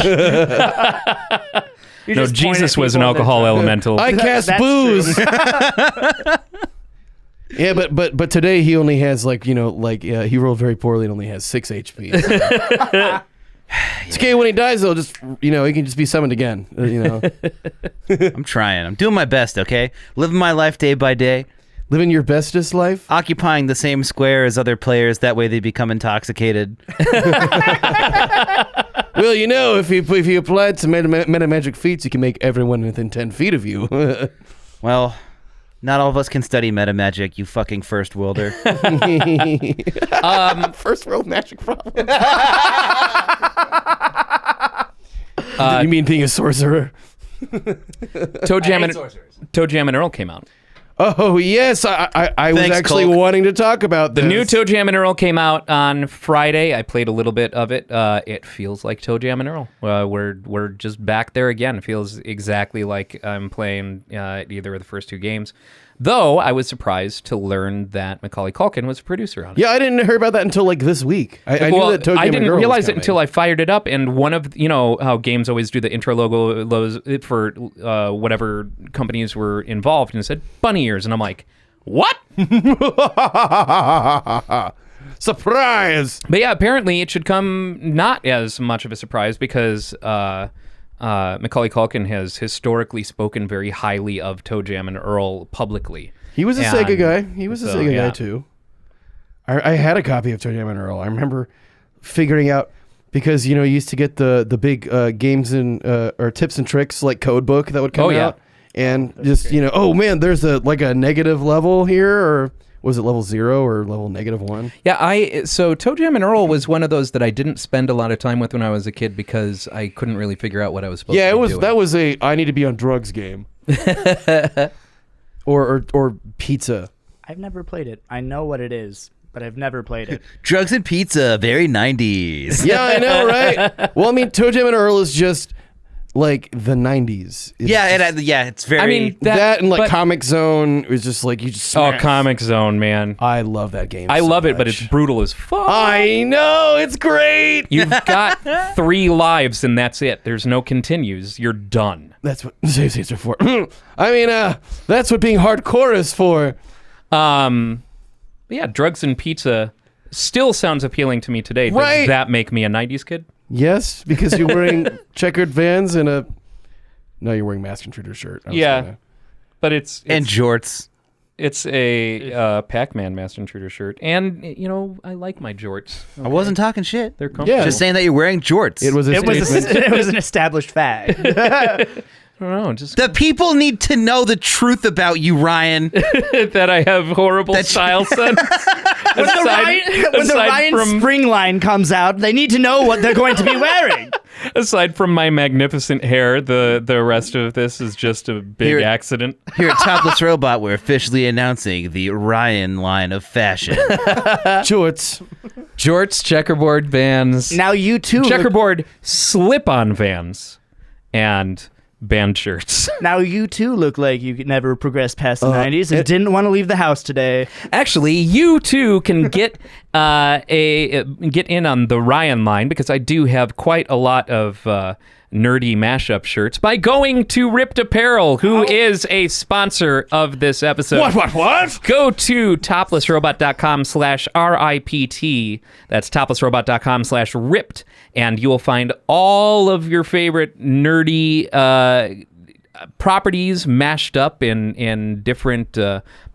[SPEAKER 2] No, Jesus was an alcohol elemental.
[SPEAKER 1] I cast booze. Yeah, but today he only has he rolled very poorly and only has 6 HP. It's okay when he dies though. Just he can just be summoned again.
[SPEAKER 4] I'm trying. I'm doing my best. Okay, living my life day by day,
[SPEAKER 1] living your bestest life,
[SPEAKER 4] occupying the same square as other players. That way they become intoxicated.
[SPEAKER 1] Well, if you applied some meta magic feats, you can make everyone within 10 feet of you.
[SPEAKER 4] Well, not all of us can study meta magic. You fucking first worlder.
[SPEAKER 1] First world magic problem. You mean being a sorcerer?
[SPEAKER 2] Toe Jam and Earl came out.
[SPEAKER 1] Oh yes, I was actually wanting to talk about this.
[SPEAKER 2] The new Toe Jam and Earl came out on Friday. I played a little bit of it. It feels like Toe Jam and Earl. We're just back there again. It feels exactly like I'm playing either of the first 2 games. Though I was surprised to learn that Macaulay Culkin was a producer on it.
[SPEAKER 1] Yeah, I didn't hear about that until this week. I knew that Toe Jam
[SPEAKER 2] I didn't
[SPEAKER 1] and Earl
[SPEAKER 2] realize
[SPEAKER 1] was
[SPEAKER 2] it until I fired it up, and one of how games always do the intro logos for whatever companies were involved, and it said bunny ears, and I'm like, what?
[SPEAKER 1] Surprise!
[SPEAKER 2] But yeah, apparently it should come not as much of a surprise because Macaulay Culkin has historically spoken very highly of Toe Jam and Earl publicly.
[SPEAKER 1] He was a Sega guy. He was a Sega guy too. I had a copy of Toe Jam and Earl. I remember figuring out because you used to get the big games and or tips and tricks like code book that would come out, and just oh man, there's a negative level here, or was it level 0 or level -1?
[SPEAKER 5] Yeah, so Toe Jam and Earl was one of those that I didn't spend a lot of time with when I was a kid because I couldn't really figure out what I was supposed to be doing.
[SPEAKER 1] That was a I need to be on drugs game. or pizza.
[SPEAKER 3] I've never played it. I know what it is, but I've never played it.
[SPEAKER 4] Drugs and pizza, very 90s.
[SPEAKER 1] Yeah, I know, right? Well, I mean, Toe Jam and Earl is just like the 90s.
[SPEAKER 4] It's very.
[SPEAKER 2] I mean,
[SPEAKER 1] that and like
[SPEAKER 2] but-
[SPEAKER 1] Comic Zone was just like you just.
[SPEAKER 2] Oh,
[SPEAKER 1] smash.
[SPEAKER 2] Comic Zone, man.
[SPEAKER 1] I love that game.
[SPEAKER 2] I
[SPEAKER 1] so
[SPEAKER 2] love it, but
[SPEAKER 1] much.
[SPEAKER 2] it's brutal as fuck.
[SPEAKER 1] I know it's great.
[SPEAKER 2] You've got 3 lives and that's it. There's no continues. You're done.
[SPEAKER 1] That's what save states are for. I mean, that's what being hardcore is for.
[SPEAKER 2] Yeah, drugs and pizza still sounds appealing to me today. Does
[SPEAKER 1] Right.
[SPEAKER 2] that make me a 90s kid?
[SPEAKER 1] Yes, because you're wearing checkered Vans and a. No, you're wearing Mask Intruder shirt. I was
[SPEAKER 2] Yeah.
[SPEAKER 1] gonna-
[SPEAKER 2] But it's
[SPEAKER 4] and jorts.
[SPEAKER 2] it's a Pac-Man Master Intruder shirt. And, you know, I like my jorts.
[SPEAKER 4] I wasn't talking shit.
[SPEAKER 2] They're comfortable.
[SPEAKER 1] Yeah.
[SPEAKER 4] Just saying that you're wearing jorts.
[SPEAKER 1] It was a
[SPEAKER 3] It was
[SPEAKER 1] statement.
[SPEAKER 3] it was an established fact.
[SPEAKER 2] I don't know, just
[SPEAKER 4] The people need to know the truth about you, Ryan.
[SPEAKER 2] that I have horrible style sense.
[SPEAKER 3] When the Ryan Spring line comes out, they need to know what they're going to be wearing.
[SPEAKER 2] Aside from my magnificent hair, the rest of this is just a big
[SPEAKER 4] Here-
[SPEAKER 2] accident.
[SPEAKER 4] Here at Topless Robot, we're officially announcing the Ryan line of fashion.
[SPEAKER 1] Jorts.
[SPEAKER 2] Jorts, checkerboard Vans,
[SPEAKER 3] Now you too.
[SPEAKER 2] checkerboard slip-on Vans, and band shirts.
[SPEAKER 3] Now you too look like you could never progress past the 90s and didn't want to leave the house today.
[SPEAKER 2] Actually, you too can get get in on the Ryan line because I do have quite a lot of nerdy mashup shirts by going to Ripped Apparel, who is a sponsor of this episode.
[SPEAKER 1] What?
[SPEAKER 2] Go to toplessrobot.com/RIPT. That's toplessrobot.com/ripped, and you will find all of your favorite nerdy properties mashed up in different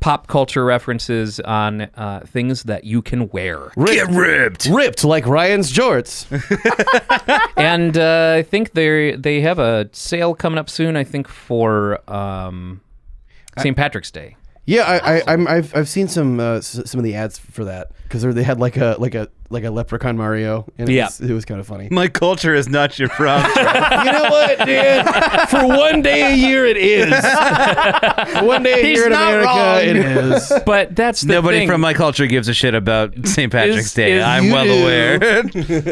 [SPEAKER 2] pop culture references on things that you can wear.
[SPEAKER 4] Get ripped.
[SPEAKER 1] Ripped like Ryan's jorts.
[SPEAKER 2] And I think they have a sale coming up soon. I think for St. Patrick's Day.
[SPEAKER 1] Yeah, I've seen some of the ads for that because they had like a Leprechaun Mario, and it was kind of funny.
[SPEAKER 4] My culture is not your problem.
[SPEAKER 1] You know what, dude? For one day a year, it is. One day a
[SPEAKER 3] He's
[SPEAKER 1] year in
[SPEAKER 3] not
[SPEAKER 1] America,
[SPEAKER 3] wrong.
[SPEAKER 1] it is.
[SPEAKER 2] But that's the
[SPEAKER 4] Nobody
[SPEAKER 2] thing.
[SPEAKER 4] from my culture gives a shit about St. Patrick's
[SPEAKER 2] Is-
[SPEAKER 4] Day.
[SPEAKER 2] is
[SPEAKER 4] I'm
[SPEAKER 1] you
[SPEAKER 4] well
[SPEAKER 1] do.
[SPEAKER 4] aware.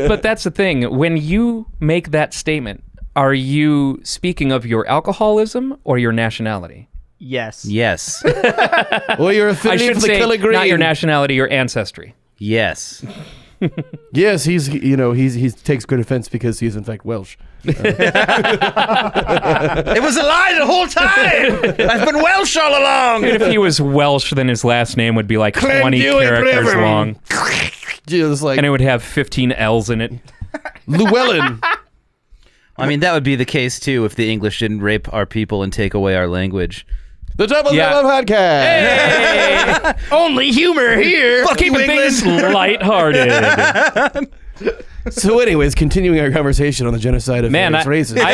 [SPEAKER 2] But that's the thing. When you make that statement, are you speaking of your alcoholism or your nationality?
[SPEAKER 3] Yes.
[SPEAKER 4] Yes.
[SPEAKER 1] Well, you're
[SPEAKER 2] I
[SPEAKER 1] affiliated
[SPEAKER 2] should
[SPEAKER 1] with the
[SPEAKER 2] say
[SPEAKER 1] color green.
[SPEAKER 2] not your nationality, your ancestry.
[SPEAKER 4] Yes.
[SPEAKER 1] Yes, he takes good offense because he's in fact Welsh.
[SPEAKER 4] It was a lie the whole time. I've been Welsh all along.
[SPEAKER 2] If he was Welsh, then his last name would be like 20
[SPEAKER 1] Clendewey
[SPEAKER 2] characters
[SPEAKER 1] Brewer.
[SPEAKER 2] long,
[SPEAKER 1] Just like
[SPEAKER 2] and it would have 15 L's in it.
[SPEAKER 1] Llewellyn.
[SPEAKER 4] I mean, that would be the case too if the English didn't rape our people and take away our language.
[SPEAKER 1] The Topless
[SPEAKER 2] Yeah.
[SPEAKER 1] Robot Podcast.
[SPEAKER 3] Only humor here.
[SPEAKER 2] Keeping things lighthearted.
[SPEAKER 1] So, anyways, continuing our conversation on the genocide of
[SPEAKER 2] Man,
[SPEAKER 1] various races.
[SPEAKER 2] I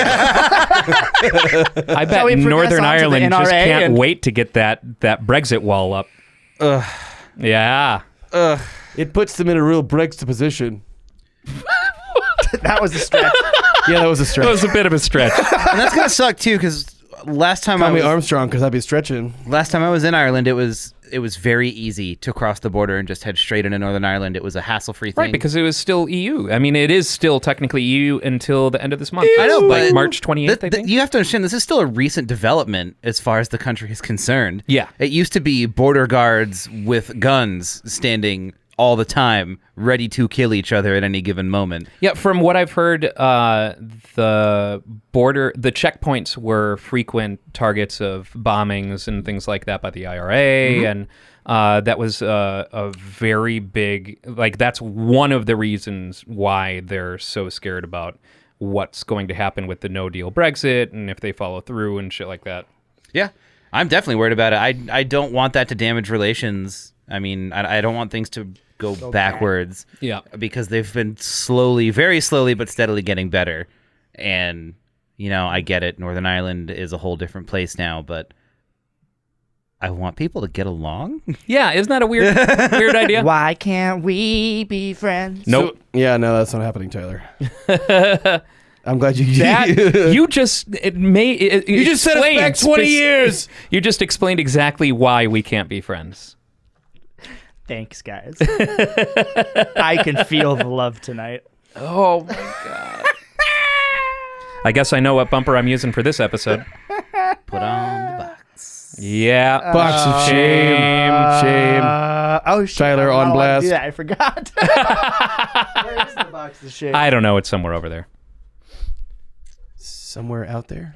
[SPEAKER 3] Shall we
[SPEAKER 2] bet
[SPEAKER 3] progress
[SPEAKER 2] Northern
[SPEAKER 3] on to the
[SPEAKER 2] Ireland just
[SPEAKER 3] NRA
[SPEAKER 2] can't
[SPEAKER 3] and-
[SPEAKER 2] wait to get that Brexit wall up. Yeah.
[SPEAKER 1] It puts them in a real Brexit position.
[SPEAKER 3] That was a stretch.
[SPEAKER 1] Yeah, that was a
[SPEAKER 2] That
[SPEAKER 1] stretch.
[SPEAKER 2] was a bit of a stretch.
[SPEAKER 4] And that's gonna suck too, because last time
[SPEAKER 1] Call me
[SPEAKER 4] I was
[SPEAKER 1] Armstrong because I'd be stretching.
[SPEAKER 4] in Ireland, it was very easy to cross the border and just head straight into Northern Ireland. It was a hassle-free thing.
[SPEAKER 2] Right, because it was still EU. I mean, it is still technically EU until the end of this month.
[SPEAKER 4] I know,
[SPEAKER 2] like
[SPEAKER 4] but
[SPEAKER 2] March 28th, I think.
[SPEAKER 4] you have to understand this is still a recent development as far as the country is concerned.
[SPEAKER 2] Yeah.
[SPEAKER 4] It used to be border guards with guns standing all the time, ready to kill each other at any given moment.
[SPEAKER 2] Yeah, from what I've heard, the checkpoints were frequent targets of bombings and things like that by the IRA, and that was a very big, like, that's one of the reasons why they're so scared about what's going to happen with the no deal Brexit and if they follow through and shit like that.
[SPEAKER 4] Yeah, I'm definitely worried about it. I don't want that to damage relations. I mean, I don't want things to go backwards.
[SPEAKER 2] Yeah.
[SPEAKER 4] Because they've been very slowly, but steadily getting better. And, you know, I get it. Northern Ireland is a whole different place now, but I want people to get along.
[SPEAKER 2] Yeah, isn't that a weird idea?
[SPEAKER 3] Why can't we be friends?
[SPEAKER 2] Nope.
[SPEAKER 1] So, yeah, no, that's not happening, Tyler. I'm glad you.
[SPEAKER 2] That you just
[SPEAKER 1] You just set us back 20 years.
[SPEAKER 2] You just explained exactly why we can't be friends.
[SPEAKER 3] Thanks, guys. I can feel the love tonight.
[SPEAKER 2] Oh my god. I guess I know what bumper I'm using for this episode.
[SPEAKER 4] Put on the box.
[SPEAKER 2] Yeah.
[SPEAKER 1] Box of shame.
[SPEAKER 3] Oh, shit.
[SPEAKER 1] Tyler
[SPEAKER 3] I'm
[SPEAKER 1] on
[SPEAKER 3] not allowed to
[SPEAKER 1] blast.
[SPEAKER 3] do that. I forgot. Where is the box of shame?
[SPEAKER 2] I don't know. It's somewhere over there.
[SPEAKER 1] Somewhere out there.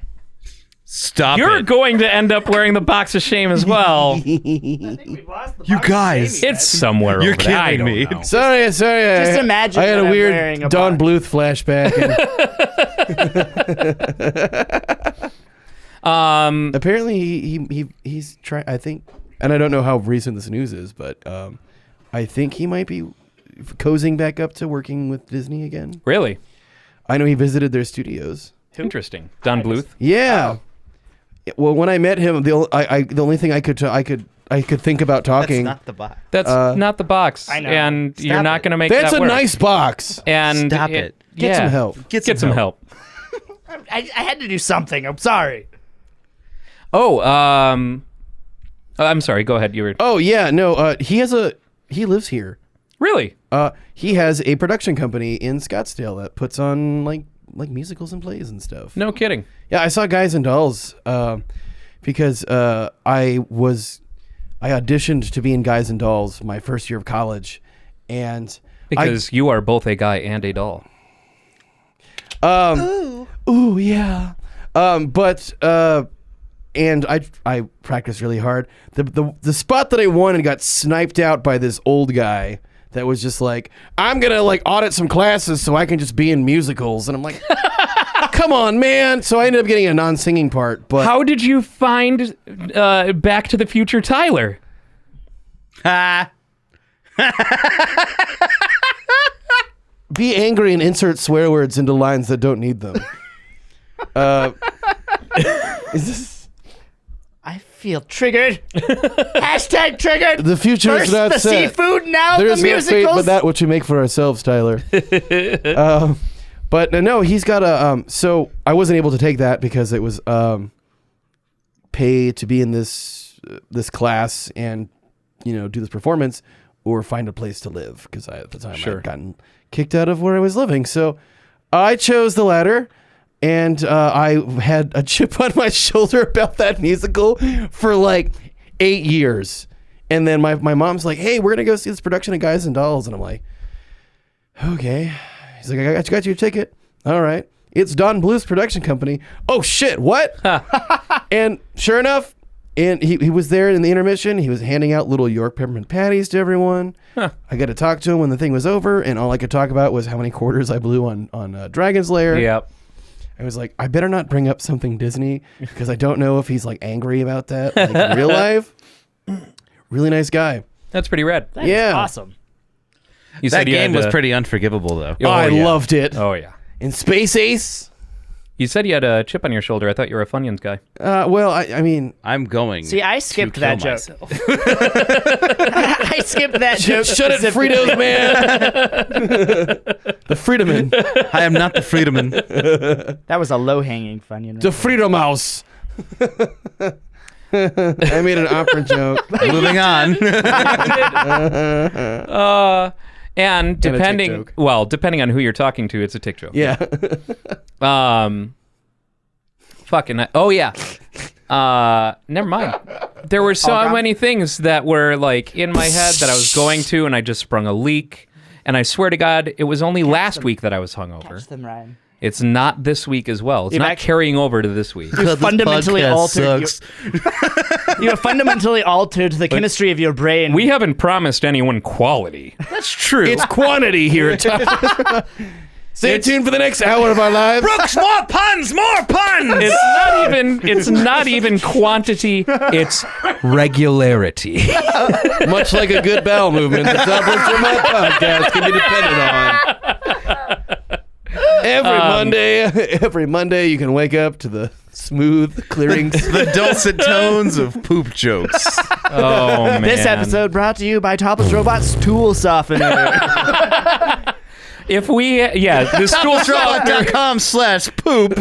[SPEAKER 4] Stop
[SPEAKER 2] You're
[SPEAKER 4] it.
[SPEAKER 2] going to end up wearing the box of shame as well.
[SPEAKER 3] We've lost the
[SPEAKER 4] You
[SPEAKER 3] box of
[SPEAKER 4] guys.
[SPEAKER 3] shame.
[SPEAKER 2] It's somewhere
[SPEAKER 4] You're
[SPEAKER 2] over there. I
[SPEAKER 4] kidding
[SPEAKER 2] don't
[SPEAKER 4] me.
[SPEAKER 2] know.
[SPEAKER 1] Sorry.
[SPEAKER 3] Just imagine
[SPEAKER 1] I had
[SPEAKER 3] that
[SPEAKER 1] a
[SPEAKER 3] I'm
[SPEAKER 1] weird
[SPEAKER 3] wearing a
[SPEAKER 1] Don
[SPEAKER 3] box.
[SPEAKER 1] Bluth flashback. And apparently, he's trying. I think, and I don't know how recent this news is, but I think he might be cozying back up to working with Disney again.
[SPEAKER 2] Really?
[SPEAKER 1] I know he visited their studios.
[SPEAKER 2] Interesting. Don Bluth?
[SPEAKER 1] Yeah. Well, when I met him, the only thing I could think about
[SPEAKER 4] That's
[SPEAKER 1] talking.
[SPEAKER 4] not the box.
[SPEAKER 2] That's not the box.
[SPEAKER 3] I know.
[SPEAKER 2] And
[SPEAKER 4] Stop
[SPEAKER 2] you're not
[SPEAKER 4] it.
[SPEAKER 2] going to make
[SPEAKER 1] That's
[SPEAKER 2] that
[SPEAKER 1] a
[SPEAKER 2] work.
[SPEAKER 1] nice box.
[SPEAKER 2] And
[SPEAKER 4] Stop it.
[SPEAKER 1] Get some help.
[SPEAKER 2] Get some help.
[SPEAKER 3] I had to do something. I'm sorry.
[SPEAKER 2] Oh, I'm sorry. Go ahead. You were
[SPEAKER 1] Oh yeah, no. He lives here.
[SPEAKER 2] really?
[SPEAKER 1] He has a production company in Scottsdale that puts on like musicals and plays and stuff.
[SPEAKER 2] No kidding.
[SPEAKER 1] Yeah, I saw Guys and Dolls because I auditioned to be in Guys and Dolls my first year of college, and
[SPEAKER 2] Because you are both a guy and a doll.
[SPEAKER 1] ooh yeah, and I practiced really hard. The spot that I won and got sniped out by this old guy that was just like, I'm gonna like audit some classes so I can just be in musicals, and I'm like, come on, man. So I ended up getting a non-singing part. But
[SPEAKER 2] How did you find Back to the Future Tyler?
[SPEAKER 4] Ha!
[SPEAKER 1] be angry and insert swear words into lines that don't need them. Is this
[SPEAKER 3] I feel triggered. Hashtag triggered.
[SPEAKER 1] the future
[SPEAKER 3] First
[SPEAKER 1] is not
[SPEAKER 3] the
[SPEAKER 1] set.
[SPEAKER 3] seafood, now
[SPEAKER 1] There's
[SPEAKER 3] the
[SPEAKER 1] no fate
[SPEAKER 3] musicals.
[SPEAKER 1] but that which we make for ourselves, Tyler. But no, he's got a. So I wasn't able to take that because it was pay to be in this class and do this performance or find a place to live because at the time I'd gotten kicked out of where I was living. So I chose the latter. And I had a chip on my shoulder about that musical for like 8 years. And then my mom's like, hey, we're going to go see this production of Guys and Dolls. And I'm like, okay. He's like, I got you a ticket. All right. It's Don Bluth's production company. Oh, shit. What? And sure enough, and he was there in the intermission. He was handing out little York peppermint patties to everyone. I got to talk to him when the thing was over. And all I could talk about was how many quarters I blew on Dragon's Lair.
[SPEAKER 2] Yep.
[SPEAKER 1] I was like, I better not bring up something Disney because I don't know if he's like angry about that like in real life. Really nice guy.
[SPEAKER 2] That's pretty rad.
[SPEAKER 3] That is
[SPEAKER 1] Yeah.
[SPEAKER 3] awesome.
[SPEAKER 2] You
[SPEAKER 4] That
[SPEAKER 2] said you
[SPEAKER 4] game
[SPEAKER 2] had,
[SPEAKER 4] was pretty unforgivable, though.
[SPEAKER 2] Oh,
[SPEAKER 1] I
[SPEAKER 2] yeah.
[SPEAKER 1] loved it.
[SPEAKER 2] Oh, yeah.
[SPEAKER 1] In Space Ace.
[SPEAKER 2] You said you had a chip on your shoulder. I thut you were a Funyuns guy.
[SPEAKER 1] Well, I mean,
[SPEAKER 4] I'm going.
[SPEAKER 3] See, I
[SPEAKER 4] to
[SPEAKER 3] skipped
[SPEAKER 4] kill
[SPEAKER 3] that joke.
[SPEAKER 4] myself.
[SPEAKER 3] I skipped that joke.
[SPEAKER 1] shut it,
[SPEAKER 3] specifically.
[SPEAKER 1] Fritos, man. The Friedemann.
[SPEAKER 4] I am not the Friedemann.
[SPEAKER 3] That was a low-hanging Funyun.
[SPEAKER 1] The Frito Mouse. I made an opera joke.
[SPEAKER 4] Moving on.
[SPEAKER 2] And
[SPEAKER 1] tick
[SPEAKER 2] depending,
[SPEAKER 1] joke.
[SPEAKER 2] well, depending on who you're talking to, it's a tick joke.
[SPEAKER 1] Yeah.
[SPEAKER 2] Fucking. Oh yeah. Never mind. There were so many things that were like in my head that I was going to, and I just sprung a leak. And I swear to God, it was only last week that I was hungover.
[SPEAKER 3] Catch them, Ryan.
[SPEAKER 2] It's not this week as well. It's
[SPEAKER 3] You've
[SPEAKER 2] not
[SPEAKER 3] actually-
[SPEAKER 2] carrying over to this week.
[SPEAKER 3] You fundamentally altered.
[SPEAKER 4] Sucks.
[SPEAKER 3] You have fundamentally altered the chemistry of your brain.
[SPEAKER 2] We haven't promised anyone quality.
[SPEAKER 4] That's true.
[SPEAKER 1] It's quantity here. Stay tuned for the next hour of our lives.
[SPEAKER 4] Brooks, more puns, more puns.
[SPEAKER 2] It's not even quantity, it's regularity.
[SPEAKER 1] Much like a good bowel movement, the Topless Robot podcast can be depended on. Every Monday, you can wake up to the smooth clearing.
[SPEAKER 4] The dulcet tones of poop jokes.
[SPEAKER 2] Oh man.
[SPEAKER 3] This episode brought to you by Topless Robot's tool softener.
[SPEAKER 2] If we the stool softener
[SPEAKER 4] Robot.com/poop.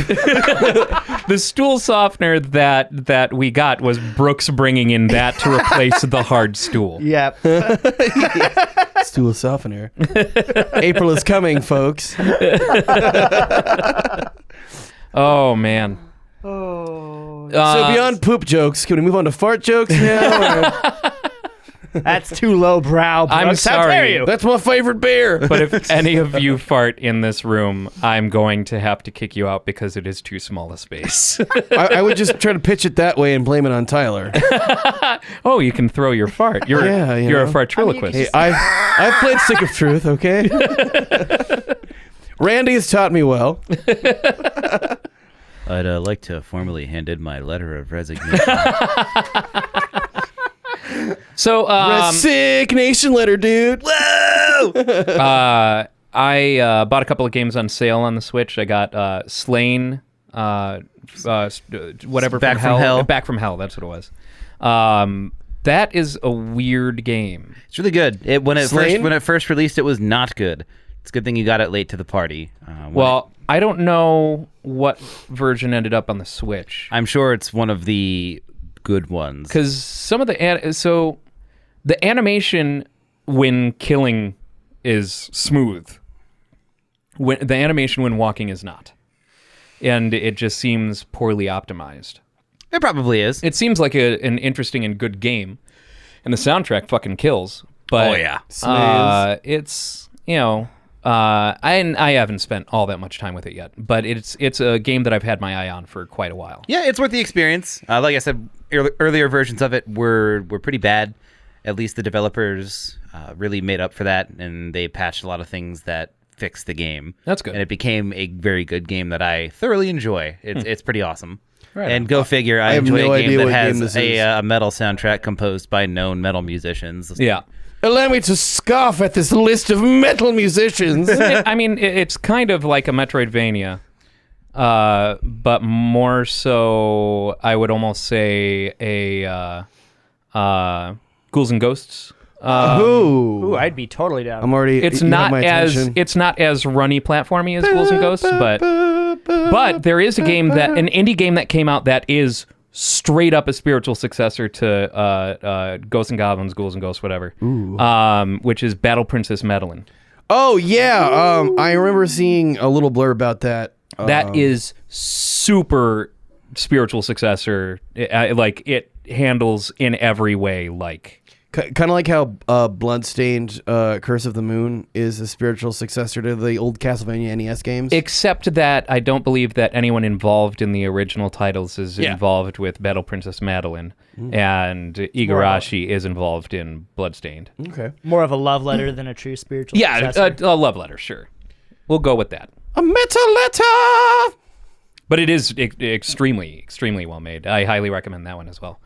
[SPEAKER 2] the stool softener that we got was Brooks bringing in that to replace the hard stool.
[SPEAKER 3] Yep.
[SPEAKER 1] Stool softener. April is coming, folks.
[SPEAKER 2] Oh man.
[SPEAKER 3] Oh,
[SPEAKER 1] So beyond poop jokes, can we move on to fart jokes now? or-
[SPEAKER 3] that's too lowbrow.
[SPEAKER 2] I'm
[SPEAKER 3] Brooks. How
[SPEAKER 2] sorry.
[SPEAKER 3] dare you?
[SPEAKER 1] That's my favorite beer.
[SPEAKER 2] But if any of you fart in this room, I'm going to have to kick you out because it is too small a space.
[SPEAKER 1] I would just try to pitch it that way and blame it on Tyler.
[SPEAKER 2] Oh, you can throw your fart. You're
[SPEAKER 1] Yeah, you
[SPEAKER 2] you're
[SPEAKER 1] know.
[SPEAKER 2] a fartriloquist.
[SPEAKER 1] Hey, I've played Stick of Truth, okay? Randy has taught me well.
[SPEAKER 4] I'd like to formally hand in my letter of resignation.
[SPEAKER 2] So,
[SPEAKER 1] Resignation letter, dude.
[SPEAKER 4] Whoa!
[SPEAKER 2] I bought a couple of games on sale on the Switch. I got Slain, whatever
[SPEAKER 4] Back
[SPEAKER 2] from
[SPEAKER 4] from Hell.
[SPEAKER 2] Back from Hell. That's what it was. That is a weird game.
[SPEAKER 4] It's really good. When
[SPEAKER 1] Slain?
[SPEAKER 4] it first released, it was not good. It's a good thing you got it late to the party.
[SPEAKER 2] Well, I don't know what version ended up on the Switch.
[SPEAKER 4] I'm sure it's one of the good ones.
[SPEAKER 2] Because some of the the animation when killing is smooth. When the animation when walking is not, and it just seems poorly optimized.
[SPEAKER 4] It probably is.
[SPEAKER 2] It seems like an interesting and good game, and the soundtrack fucking kills. But
[SPEAKER 4] Oh, yeah.
[SPEAKER 2] it's I haven't spent all that much time with it yet, but it's a game that I've had my eye on for quite a while.
[SPEAKER 4] Yeah, it's worth the experience. Like I said, earlier versions of it were pretty bad. At least the developers really made up for that, and they patched a lot of things that fixed the game.
[SPEAKER 2] That's good.
[SPEAKER 4] And it became a very good game that I thoroughly enjoy. It's pretty awesome.
[SPEAKER 2] Right
[SPEAKER 4] and
[SPEAKER 2] on.
[SPEAKER 4] go figure, I
[SPEAKER 1] have
[SPEAKER 4] enjoy
[SPEAKER 1] no
[SPEAKER 4] a game
[SPEAKER 1] idea
[SPEAKER 4] that
[SPEAKER 1] what
[SPEAKER 4] has
[SPEAKER 1] game this is.
[SPEAKER 4] a metal soundtrack composed by known metal musicians.
[SPEAKER 2] Yeah.
[SPEAKER 1] Allow me to scoff at this list of metal musicians.
[SPEAKER 2] I mean, it's kind of like a Metroidvania, but more so, I would almost say a Ghouls and Ghosts.
[SPEAKER 3] Ooh, I'd be totally down.
[SPEAKER 1] I'm already.
[SPEAKER 2] It's
[SPEAKER 1] you have
[SPEAKER 2] not
[SPEAKER 1] my
[SPEAKER 2] as
[SPEAKER 1] attention.
[SPEAKER 2] runny platformy as Ghouls and Ghosts, but there is an indie game that came out that is straight up a spiritual successor to Ghosts and Goblins, Ghouls and Ghosts, whatever. Which is Battle Princess Madeline.
[SPEAKER 1] Oh yeah, I remember seeing a little blur about that.
[SPEAKER 2] That is super spiritual successor. Like it handles in every way like.
[SPEAKER 1] Kind of like how Bloodstained Curse of the Moon is a spiritual successor to the old Castlevania NES games.
[SPEAKER 2] Except that I don't believe that anyone involved in the original titles is
[SPEAKER 1] Yeah.
[SPEAKER 2] involved with Battle Princess Madeline, and Igarashi is involved in Bloodstained.
[SPEAKER 1] Okay.
[SPEAKER 3] More of a love letter than a true spiritual
[SPEAKER 2] Yeah,
[SPEAKER 3] successor.
[SPEAKER 2] a love letter, sure. We'll go with that.
[SPEAKER 1] A metal letter!
[SPEAKER 2] But it is extremely, extremely well made. I highly recommend that one as well.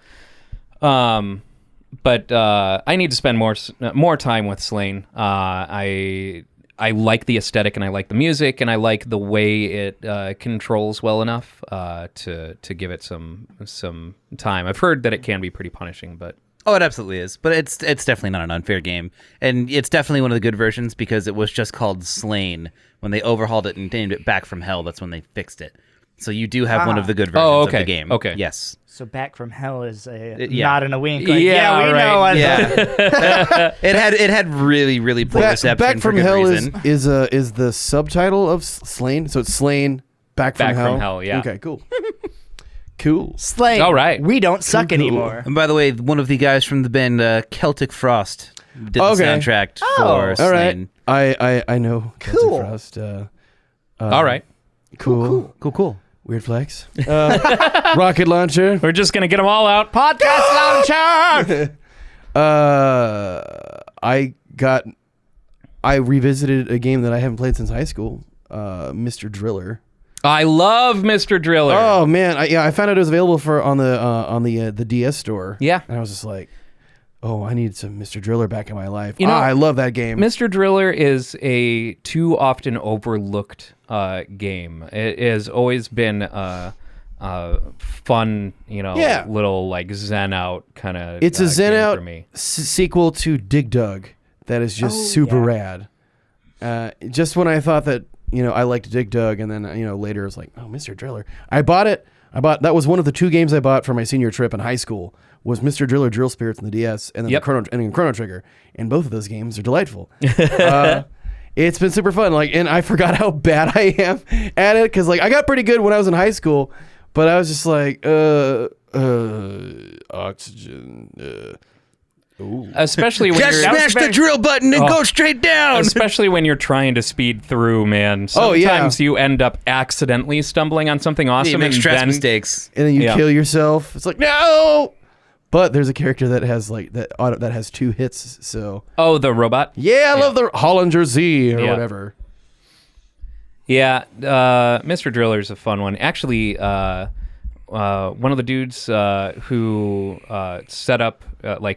[SPEAKER 2] But I need to spend more time with Slain. I like the aesthetic and I like the music and I like the way it controls well enough to give it some time. I've heard that it can be pretty punishing, but
[SPEAKER 4] Oh, it absolutely is. But it's definitely not an unfair game. And it's definitely one of the good versions because it was just called Slain. When they overhauled it and named it Back from Hell, that's when they fixed it. So you do have one of the good versions of the game.
[SPEAKER 2] Okay.
[SPEAKER 4] Yes.
[SPEAKER 3] So Back from Hell is a
[SPEAKER 4] Yeah.
[SPEAKER 3] nod and a wink.
[SPEAKER 2] Yeah,
[SPEAKER 3] we
[SPEAKER 2] right.
[SPEAKER 3] know.
[SPEAKER 4] Yeah. it had really, really poor reception
[SPEAKER 1] Back
[SPEAKER 4] for
[SPEAKER 1] from
[SPEAKER 4] good
[SPEAKER 1] Hell
[SPEAKER 4] reason.
[SPEAKER 1] is the subtitle of Slain. So it's Slain Back from
[SPEAKER 2] Back
[SPEAKER 1] Hell.
[SPEAKER 2] from Hell, yeah.
[SPEAKER 1] Okay, cool. Cool.
[SPEAKER 3] Slain.
[SPEAKER 2] All right.
[SPEAKER 3] We don't suck
[SPEAKER 1] Cool.
[SPEAKER 3] anymore.
[SPEAKER 4] And by the way, one of the guys from the band Celtic Frost did the
[SPEAKER 1] Okay.
[SPEAKER 4] soundtrack
[SPEAKER 3] Oh.
[SPEAKER 4] for
[SPEAKER 1] All right.
[SPEAKER 4] Slain.
[SPEAKER 1] I know. Celtic
[SPEAKER 3] Cool.
[SPEAKER 1] Frost.
[SPEAKER 2] all right.
[SPEAKER 1] Cool.
[SPEAKER 4] Cool.
[SPEAKER 1] Weird flex. Rocket launcher.
[SPEAKER 2] We're just going to get them all out.
[SPEAKER 3] Podcast launcher.
[SPEAKER 1] I revisited a game that I haven't played since high school. Mr. Driller.
[SPEAKER 2] I love Mr. Driller.
[SPEAKER 1] Oh man, I found out it was available for on the DS store.
[SPEAKER 2] Yeah.
[SPEAKER 1] and I was just like, oh, I need some Mr. Driller back in my life.
[SPEAKER 2] You know,
[SPEAKER 1] I love that game.
[SPEAKER 2] Mr. Driller is a too often overlooked game. It has always been fun,
[SPEAKER 1] Yeah.
[SPEAKER 2] little like Zen out kind of.
[SPEAKER 1] It's a Zen
[SPEAKER 2] game
[SPEAKER 1] out
[SPEAKER 2] for me.
[SPEAKER 1] sequel to Dig Dug that is just super rad. Just when I thought that I liked Dig Dug, and then later it's like, oh, Mr. Driller. I bought it. That was one of the two games I bought for my senior trip in high school. Was Mr. Driller Drill Spirits in the DS, and then
[SPEAKER 2] Yep.
[SPEAKER 1] Chrono Trigger, and both of those games are delightful. it's been super fun. Like, and I forgot how bad I am at it because like I got pretty good when I was in high school, but I was just like, oxygen.
[SPEAKER 2] Especially when
[SPEAKER 4] Just
[SPEAKER 2] you're
[SPEAKER 4] smash the drill button and go straight down.
[SPEAKER 2] especially when you're trying to speed through, man. Sometimes you end up accidentally stumbling on something awesome
[SPEAKER 4] You make
[SPEAKER 2] and
[SPEAKER 4] stress
[SPEAKER 2] then
[SPEAKER 4] mistakes.
[SPEAKER 1] And then you kill yourself. It's like no. But there's a character that has like that has 2 hits. So
[SPEAKER 2] Oh, the robot?
[SPEAKER 1] yeah, I love the Hollinger Z or
[SPEAKER 2] Yeah.
[SPEAKER 1] whatever.
[SPEAKER 2] Yeah, Mr. Driller's a fun one. Actually, one of the dudes who set up,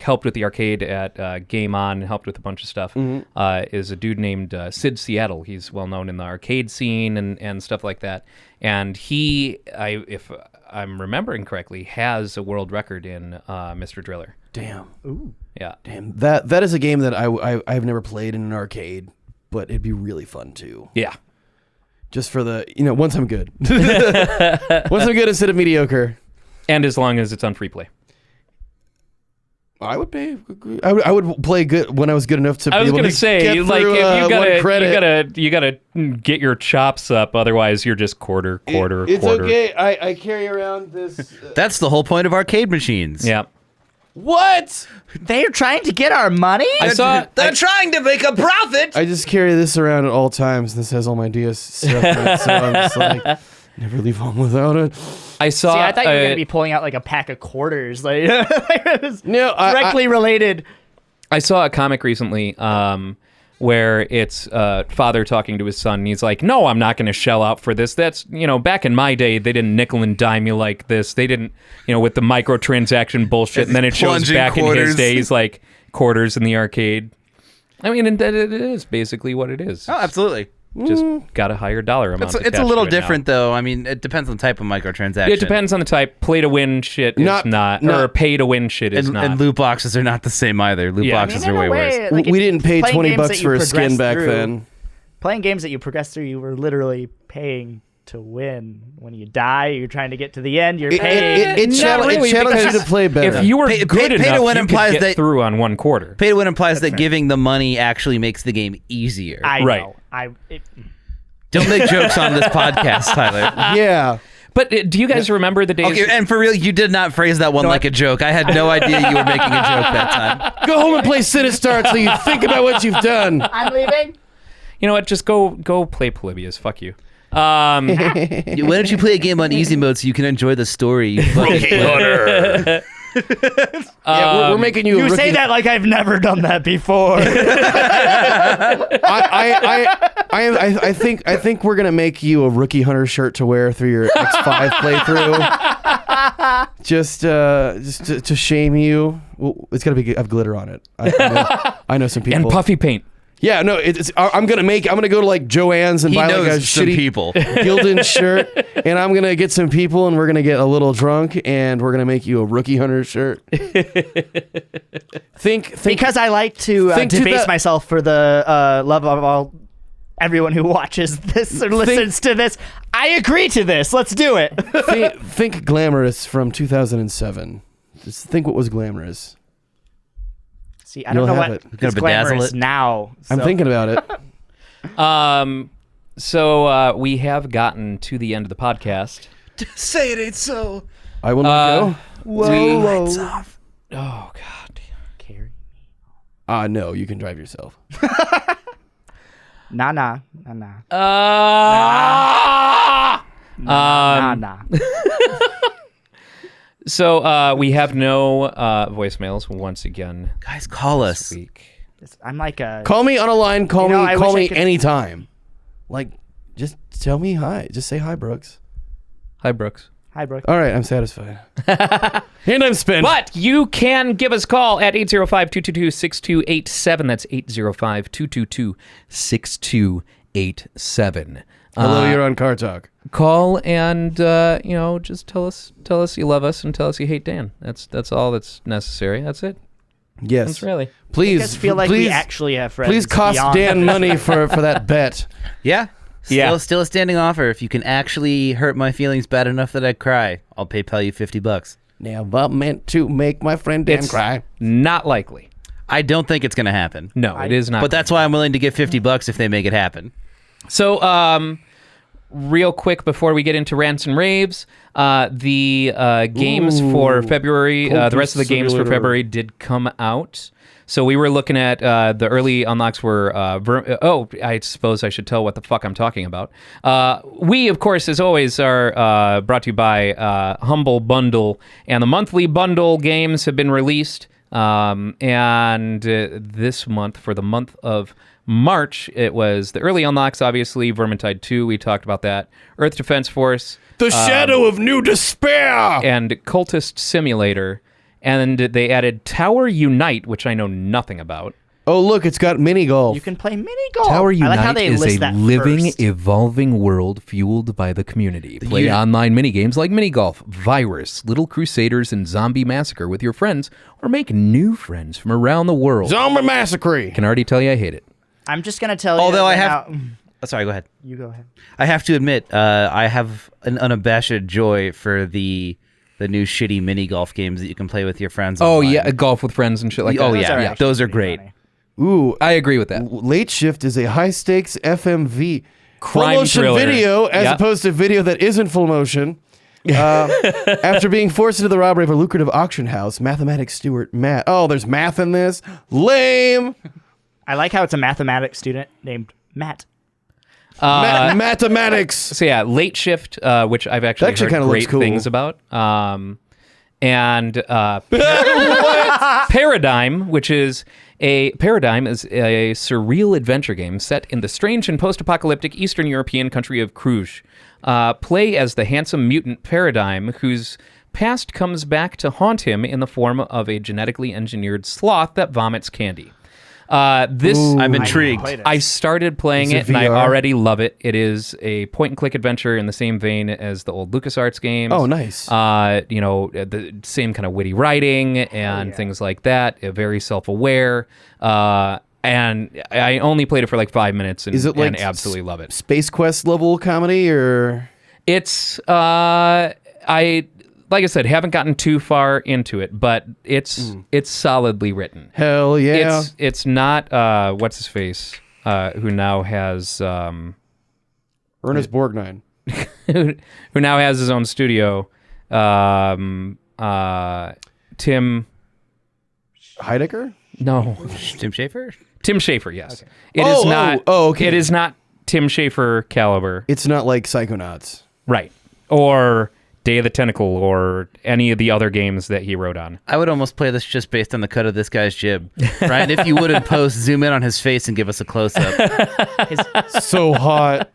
[SPEAKER 2] helped with the arcade at Game On, helped with a bunch of stuff, is a dude named Sid Seattle. He's well known in the arcade scene and stuff like that. And he, if I'm remembering correctly, has a world record in Mr. Driller.
[SPEAKER 1] Damn.
[SPEAKER 3] Ooh.
[SPEAKER 2] Yeah.
[SPEAKER 1] Damn. That is a game that I've never played in an arcade, but it'd be really fun too.
[SPEAKER 2] Yeah.
[SPEAKER 1] Just for the, once I'm good. Once I'm good instead of mediocre.
[SPEAKER 2] And as long as it's on free play.
[SPEAKER 1] I would pay. I would play good when I was good enough to.
[SPEAKER 2] I was
[SPEAKER 1] going to
[SPEAKER 2] say,
[SPEAKER 1] get
[SPEAKER 2] like,
[SPEAKER 1] through,
[SPEAKER 2] if
[SPEAKER 1] credit.
[SPEAKER 2] you gotta get your chops up. Otherwise, you're just quarter.
[SPEAKER 1] It's okay. I carry around this.
[SPEAKER 4] That's the whole point of arcade machines.
[SPEAKER 2] Yeah.
[SPEAKER 1] What?
[SPEAKER 3] They're trying to get our money?
[SPEAKER 4] They're trying to make a profit.
[SPEAKER 1] I just carry this around at all times. This has all my DS stuff in it, so I'm just like, never leave home without it.
[SPEAKER 2] I saw.
[SPEAKER 3] See, I thought you were going to be pulling out like a pack of quarters. Like, it was
[SPEAKER 1] No,
[SPEAKER 3] directly related.
[SPEAKER 2] I saw a comic recently where it's father talking to his son, and he's like, "No, I'm not going to shell out for this. That's back in my day, they didn't nickel and dime you like this. They didn't, with the microtransaction bullshit." And then it shows
[SPEAKER 4] Plunging
[SPEAKER 2] back
[SPEAKER 4] quarters.
[SPEAKER 2] in his days, like quarters in the arcade. I mean, and it is basically what it is.
[SPEAKER 4] Oh, absolutely.
[SPEAKER 2] Just got a higher dollar amount.
[SPEAKER 4] It's a
[SPEAKER 2] attached
[SPEAKER 4] little
[SPEAKER 2] to it now.
[SPEAKER 4] different, though. I mean, it depends on the type of microtransaction.
[SPEAKER 2] It depends on the type. Play to win shit is not, or pay to win shit is not.
[SPEAKER 4] And loot boxes are not the same either. Loot boxes are way worse.
[SPEAKER 3] Like,
[SPEAKER 1] we didn't pay
[SPEAKER 3] playing games
[SPEAKER 1] $20
[SPEAKER 3] that you
[SPEAKER 1] for a skin
[SPEAKER 3] progress
[SPEAKER 1] back
[SPEAKER 3] through-
[SPEAKER 1] then.
[SPEAKER 3] Playing games that you progress through, you were literally paying to win. When you die, you're trying to get to the end. You're paying.
[SPEAKER 1] It
[SPEAKER 2] Not
[SPEAKER 1] challenges
[SPEAKER 2] really,
[SPEAKER 1] you
[SPEAKER 2] because
[SPEAKER 1] to play better.
[SPEAKER 2] If you were
[SPEAKER 4] Pay
[SPEAKER 2] good
[SPEAKER 4] to
[SPEAKER 2] enough,
[SPEAKER 4] win
[SPEAKER 2] you
[SPEAKER 4] implies
[SPEAKER 2] could get
[SPEAKER 4] that-
[SPEAKER 2] through on one quarter.
[SPEAKER 4] Pay to win implies that giving the money actually makes the game easier.
[SPEAKER 3] I
[SPEAKER 2] Right.
[SPEAKER 3] know.
[SPEAKER 4] Don't make jokes on this podcast, Tyler.
[SPEAKER 1] Yeah.
[SPEAKER 2] But do you guys remember the days?
[SPEAKER 4] Okay, and for real, you did not phrase that one like a joke. I had no idea you were making a joke that time.
[SPEAKER 1] Go home and play Sinistar until you think about what you've done.
[SPEAKER 3] I'm leaving.
[SPEAKER 2] You know what? Just go play Polybius. Fuck you.
[SPEAKER 4] Why don't you play a game on easy mode so you can enjoy the story? You fucking
[SPEAKER 1] Yeah, we're making you.
[SPEAKER 3] You
[SPEAKER 1] a rookie.
[SPEAKER 3] say that like I've never done that before.
[SPEAKER 1] I think we're gonna make you a Rookie Hunter shirt to wear through your X5 playthrough. Just to shame you. Well, it's gonna have glitter on it. I know some people.
[SPEAKER 2] And puffy paint.
[SPEAKER 1] Yeah, no, I'm gonna go to like Joann's and
[SPEAKER 4] He
[SPEAKER 1] buy like a
[SPEAKER 4] knows some
[SPEAKER 1] shitty
[SPEAKER 4] people.
[SPEAKER 1] Gildan shirt, and I'm gonna get some people, and we're gonna get a little drunk, and we're gonna make you a Rookie Hunter shirt. think
[SPEAKER 3] because I like to
[SPEAKER 1] think to
[SPEAKER 3] debase
[SPEAKER 1] that-
[SPEAKER 3] myself for the love of all everyone who watches this or listens to this. I agree to this. Let's do it.
[SPEAKER 1] think glamorous from 2007. Just think what was glamorous.
[SPEAKER 3] See, I don't
[SPEAKER 1] You'll
[SPEAKER 3] know
[SPEAKER 1] have
[SPEAKER 3] what
[SPEAKER 1] it.
[SPEAKER 3] is
[SPEAKER 4] Bedazzle
[SPEAKER 3] glamorous
[SPEAKER 4] it.
[SPEAKER 3] now.
[SPEAKER 1] I'm
[SPEAKER 3] so-
[SPEAKER 1] thinking about it.
[SPEAKER 2] So we have gotten to the end of the podcast.
[SPEAKER 4] Say it ain't so.
[SPEAKER 1] I will not go.
[SPEAKER 3] Whoa.
[SPEAKER 2] Oh God.
[SPEAKER 3] Carry.
[SPEAKER 1] No, you can drive yourself.
[SPEAKER 3] Nah.
[SPEAKER 2] Nah.
[SPEAKER 3] Nah.
[SPEAKER 2] So we have no voicemails once again
[SPEAKER 4] Guys, call us.
[SPEAKER 2] this week.
[SPEAKER 3] I'm like a.
[SPEAKER 1] Call me on a line. Call
[SPEAKER 3] I
[SPEAKER 1] me. Call
[SPEAKER 3] wish I
[SPEAKER 1] me
[SPEAKER 3] could-
[SPEAKER 1] anytime. Like, just tell me hi. Just say hi, Brooks.
[SPEAKER 2] Hi, Brooks.
[SPEAKER 3] Hi, Brooke.
[SPEAKER 1] All right, I'm satisfied. And I'm spent.
[SPEAKER 2] But you can give us a call at 805-222-6287. That's 805-222-6287.
[SPEAKER 1] Hello, you're on Car Talk.
[SPEAKER 2] Call and just tell us you love us and tell us you hate Dan. That's all that's necessary. That's it.
[SPEAKER 1] Yes.
[SPEAKER 2] That's really.
[SPEAKER 1] Please.
[SPEAKER 3] I just feel like
[SPEAKER 1] please,
[SPEAKER 3] we actually have friends.
[SPEAKER 1] Please cost
[SPEAKER 3] beyond-
[SPEAKER 1] Dan money for that bet.
[SPEAKER 4] Yeah. Still a standing offer. If you can actually hurt my feelings bad enough that I cry, I'll PayPal you $50.
[SPEAKER 1] Never meant to make my friend Dan
[SPEAKER 2] It's
[SPEAKER 1] cry.
[SPEAKER 2] not likely.
[SPEAKER 4] I don't think it's going to happen.
[SPEAKER 2] No, it is not.
[SPEAKER 4] But that's why I'm willing to give $50 if they make it happen.
[SPEAKER 2] So, real quick before we get into rants and raves, the games for February, the rest of the games for February did come out. So we were looking at the early unlocks were I suppose I should tell what the fuck I'm talking about. We, of course, as always, are brought to you by Humble Bundle, and the monthly bundle games have been released. And this month, for the month of March, it was the early unlocks, obviously, Vermintide 2, we talked about that, Earth Defense Force,
[SPEAKER 1] The Shadow of New Despair!
[SPEAKER 2] and Cultist Simulator. And they added Tower Unite, which I know nothing about.
[SPEAKER 1] Oh, look, it's got mini golf.
[SPEAKER 3] You can play mini golf.
[SPEAKER 5] Tower
[SPEAKER 3] I like how
[SPEAKER 5] Unite
[SPEAKER 3] they
[SPEAKER 5] is
[SPEAKER 3] list
[SPEAKER 5] a
[SPEAKER 3] that
[SPEAKER 5] living,
[SPEAKER 3] first.
[SPEAKER 5] evolving world fueled by the community. Play online minigames like Mini Golf, Virus, Little Crusaders, and Zombie Massacre with your friends, or make new friends from around the world.
[SPEAKER 1] Zombie Massacre.
[SPEAKER 5] Can already tell you I hate it.
[SPEAKER 3] I'm just gonna tell you.
[SPEAKER 4] Although I
[SPEAKER 3] that
[SPEAKER 4] have...
[SPEAKER 3] now-
[SPEAKER 4] Oh, sorry, go ahead.
[SPEAKER 3] You go ahead.
[SPEAKER 4] I have to admit, I have an unabashed joy for the new shitty mini golf games that you can play with your friends.
[SPEAKER 5] Oh,
[SPEAKER 4] online.
[SPEAKER 5] yeah, golf with friends and shit like that.
[SPEAKER 4] Oh,
[SPEAKER 3] Those
[SPEAKER 4] yeah,
[SPEAKER 3] are
[SPEAKER 4] yeah.
[SPEAKER 3] actually
[SPEAKER 4] Those are
[SPEAKER 3] pretty
[SPEAKER 4] great.
[SPEAKER 3] funny.
[SPEAKER 1] Ooh,
[SPEAKER 5] I agree with that.
[SPEAKER 1] Late Shift is a high-stakes FMV. Full
[SPEAKER 2] Crime
[SPEAKER 1] motion
[SPEAKER 2] thriller.
[SPEAKER 1] video as
[SPEAKER 2] Yep.
[SPEAKER 1] opposed to video that isn't full motion. After being forced into the robbery of a lucrative auction house, mathematics steward Matt. Oh, there's math in this? Lame!
[SPEAKER 3] I like how it's a mathematics student named Matt.
[SPEAKER 1] Mathematics!
[SPEAKER 2] So yeah, Late Shift, which I've actually
[SPEAKER 1] That actually
[SPEAKER 2] heard
[SPEAKER 1] kinda looks
[SPEAKER 2] great
[SPEAKER 1] cool.
[SPEAKER 2] things about. And Paradigm, which is a surreal adventure game set in the strange and post-apocalyptic Eastern European country of Cluj. Play as the handsome mutant Paradigm, whose past comes back to haunt him in the form of a genetically engineered sloth that vomits candy.
[SPEAKER 4] I'm intrigued.
[SPEAKER 2] I started playing
[SPEAKER 1] Is it
[SPEAKER 2] it and I
[SPEAKER 1] VR?
[SPEAKER 2] already love it. It is a point-and-click adventure in the same vein as the old LucasArts games.
[SPEAKER 1] Oh, nice.
[SPEAKER 2] The same kind of witty writing and things like that. Very self-aware. And I only played it for like 5 minutes and,
[SPEAKER 1] Is it like
[SPEAKER 2] and absolutely love it.
[SPEAKER 1] Space Quest level comedy or...
[SPEAKER 2] It's like I said, haven't gotten too far into it, but it's solidly written.
[SPEAKER 1] Hell yeah.
[SPEAKER 2] It's not what's his face who now has
[SPEAKER 1] Ernest Borgnine.
[SPEAKER 2] who now has his own studio. Tim
[SPEAKER 1] Heidecker?
[SPEAKER 2] no
[SPEAKER 4] Tim Schafer?
[SPEAKER 2] Tim Schafer. Yes, It
[SPEAKER 1] Oh,
[SPEAKER 2] is not.
[SPEAKER 1] okay.
[SPEAKER 2] It is not Tim Schafer caliber,
[SPEAKER 1] It's not like Psychonauts.
[SPEAKER 2] right? Or Day of the Tentacle, or any of the other games that he wrote on.
[SPEAKER 4] I would almost play this just based on the cut of this guy's jib. Ryan, if you would in post, zoom in on his face and give us a close-up.
[SPEAKER 1] So hot.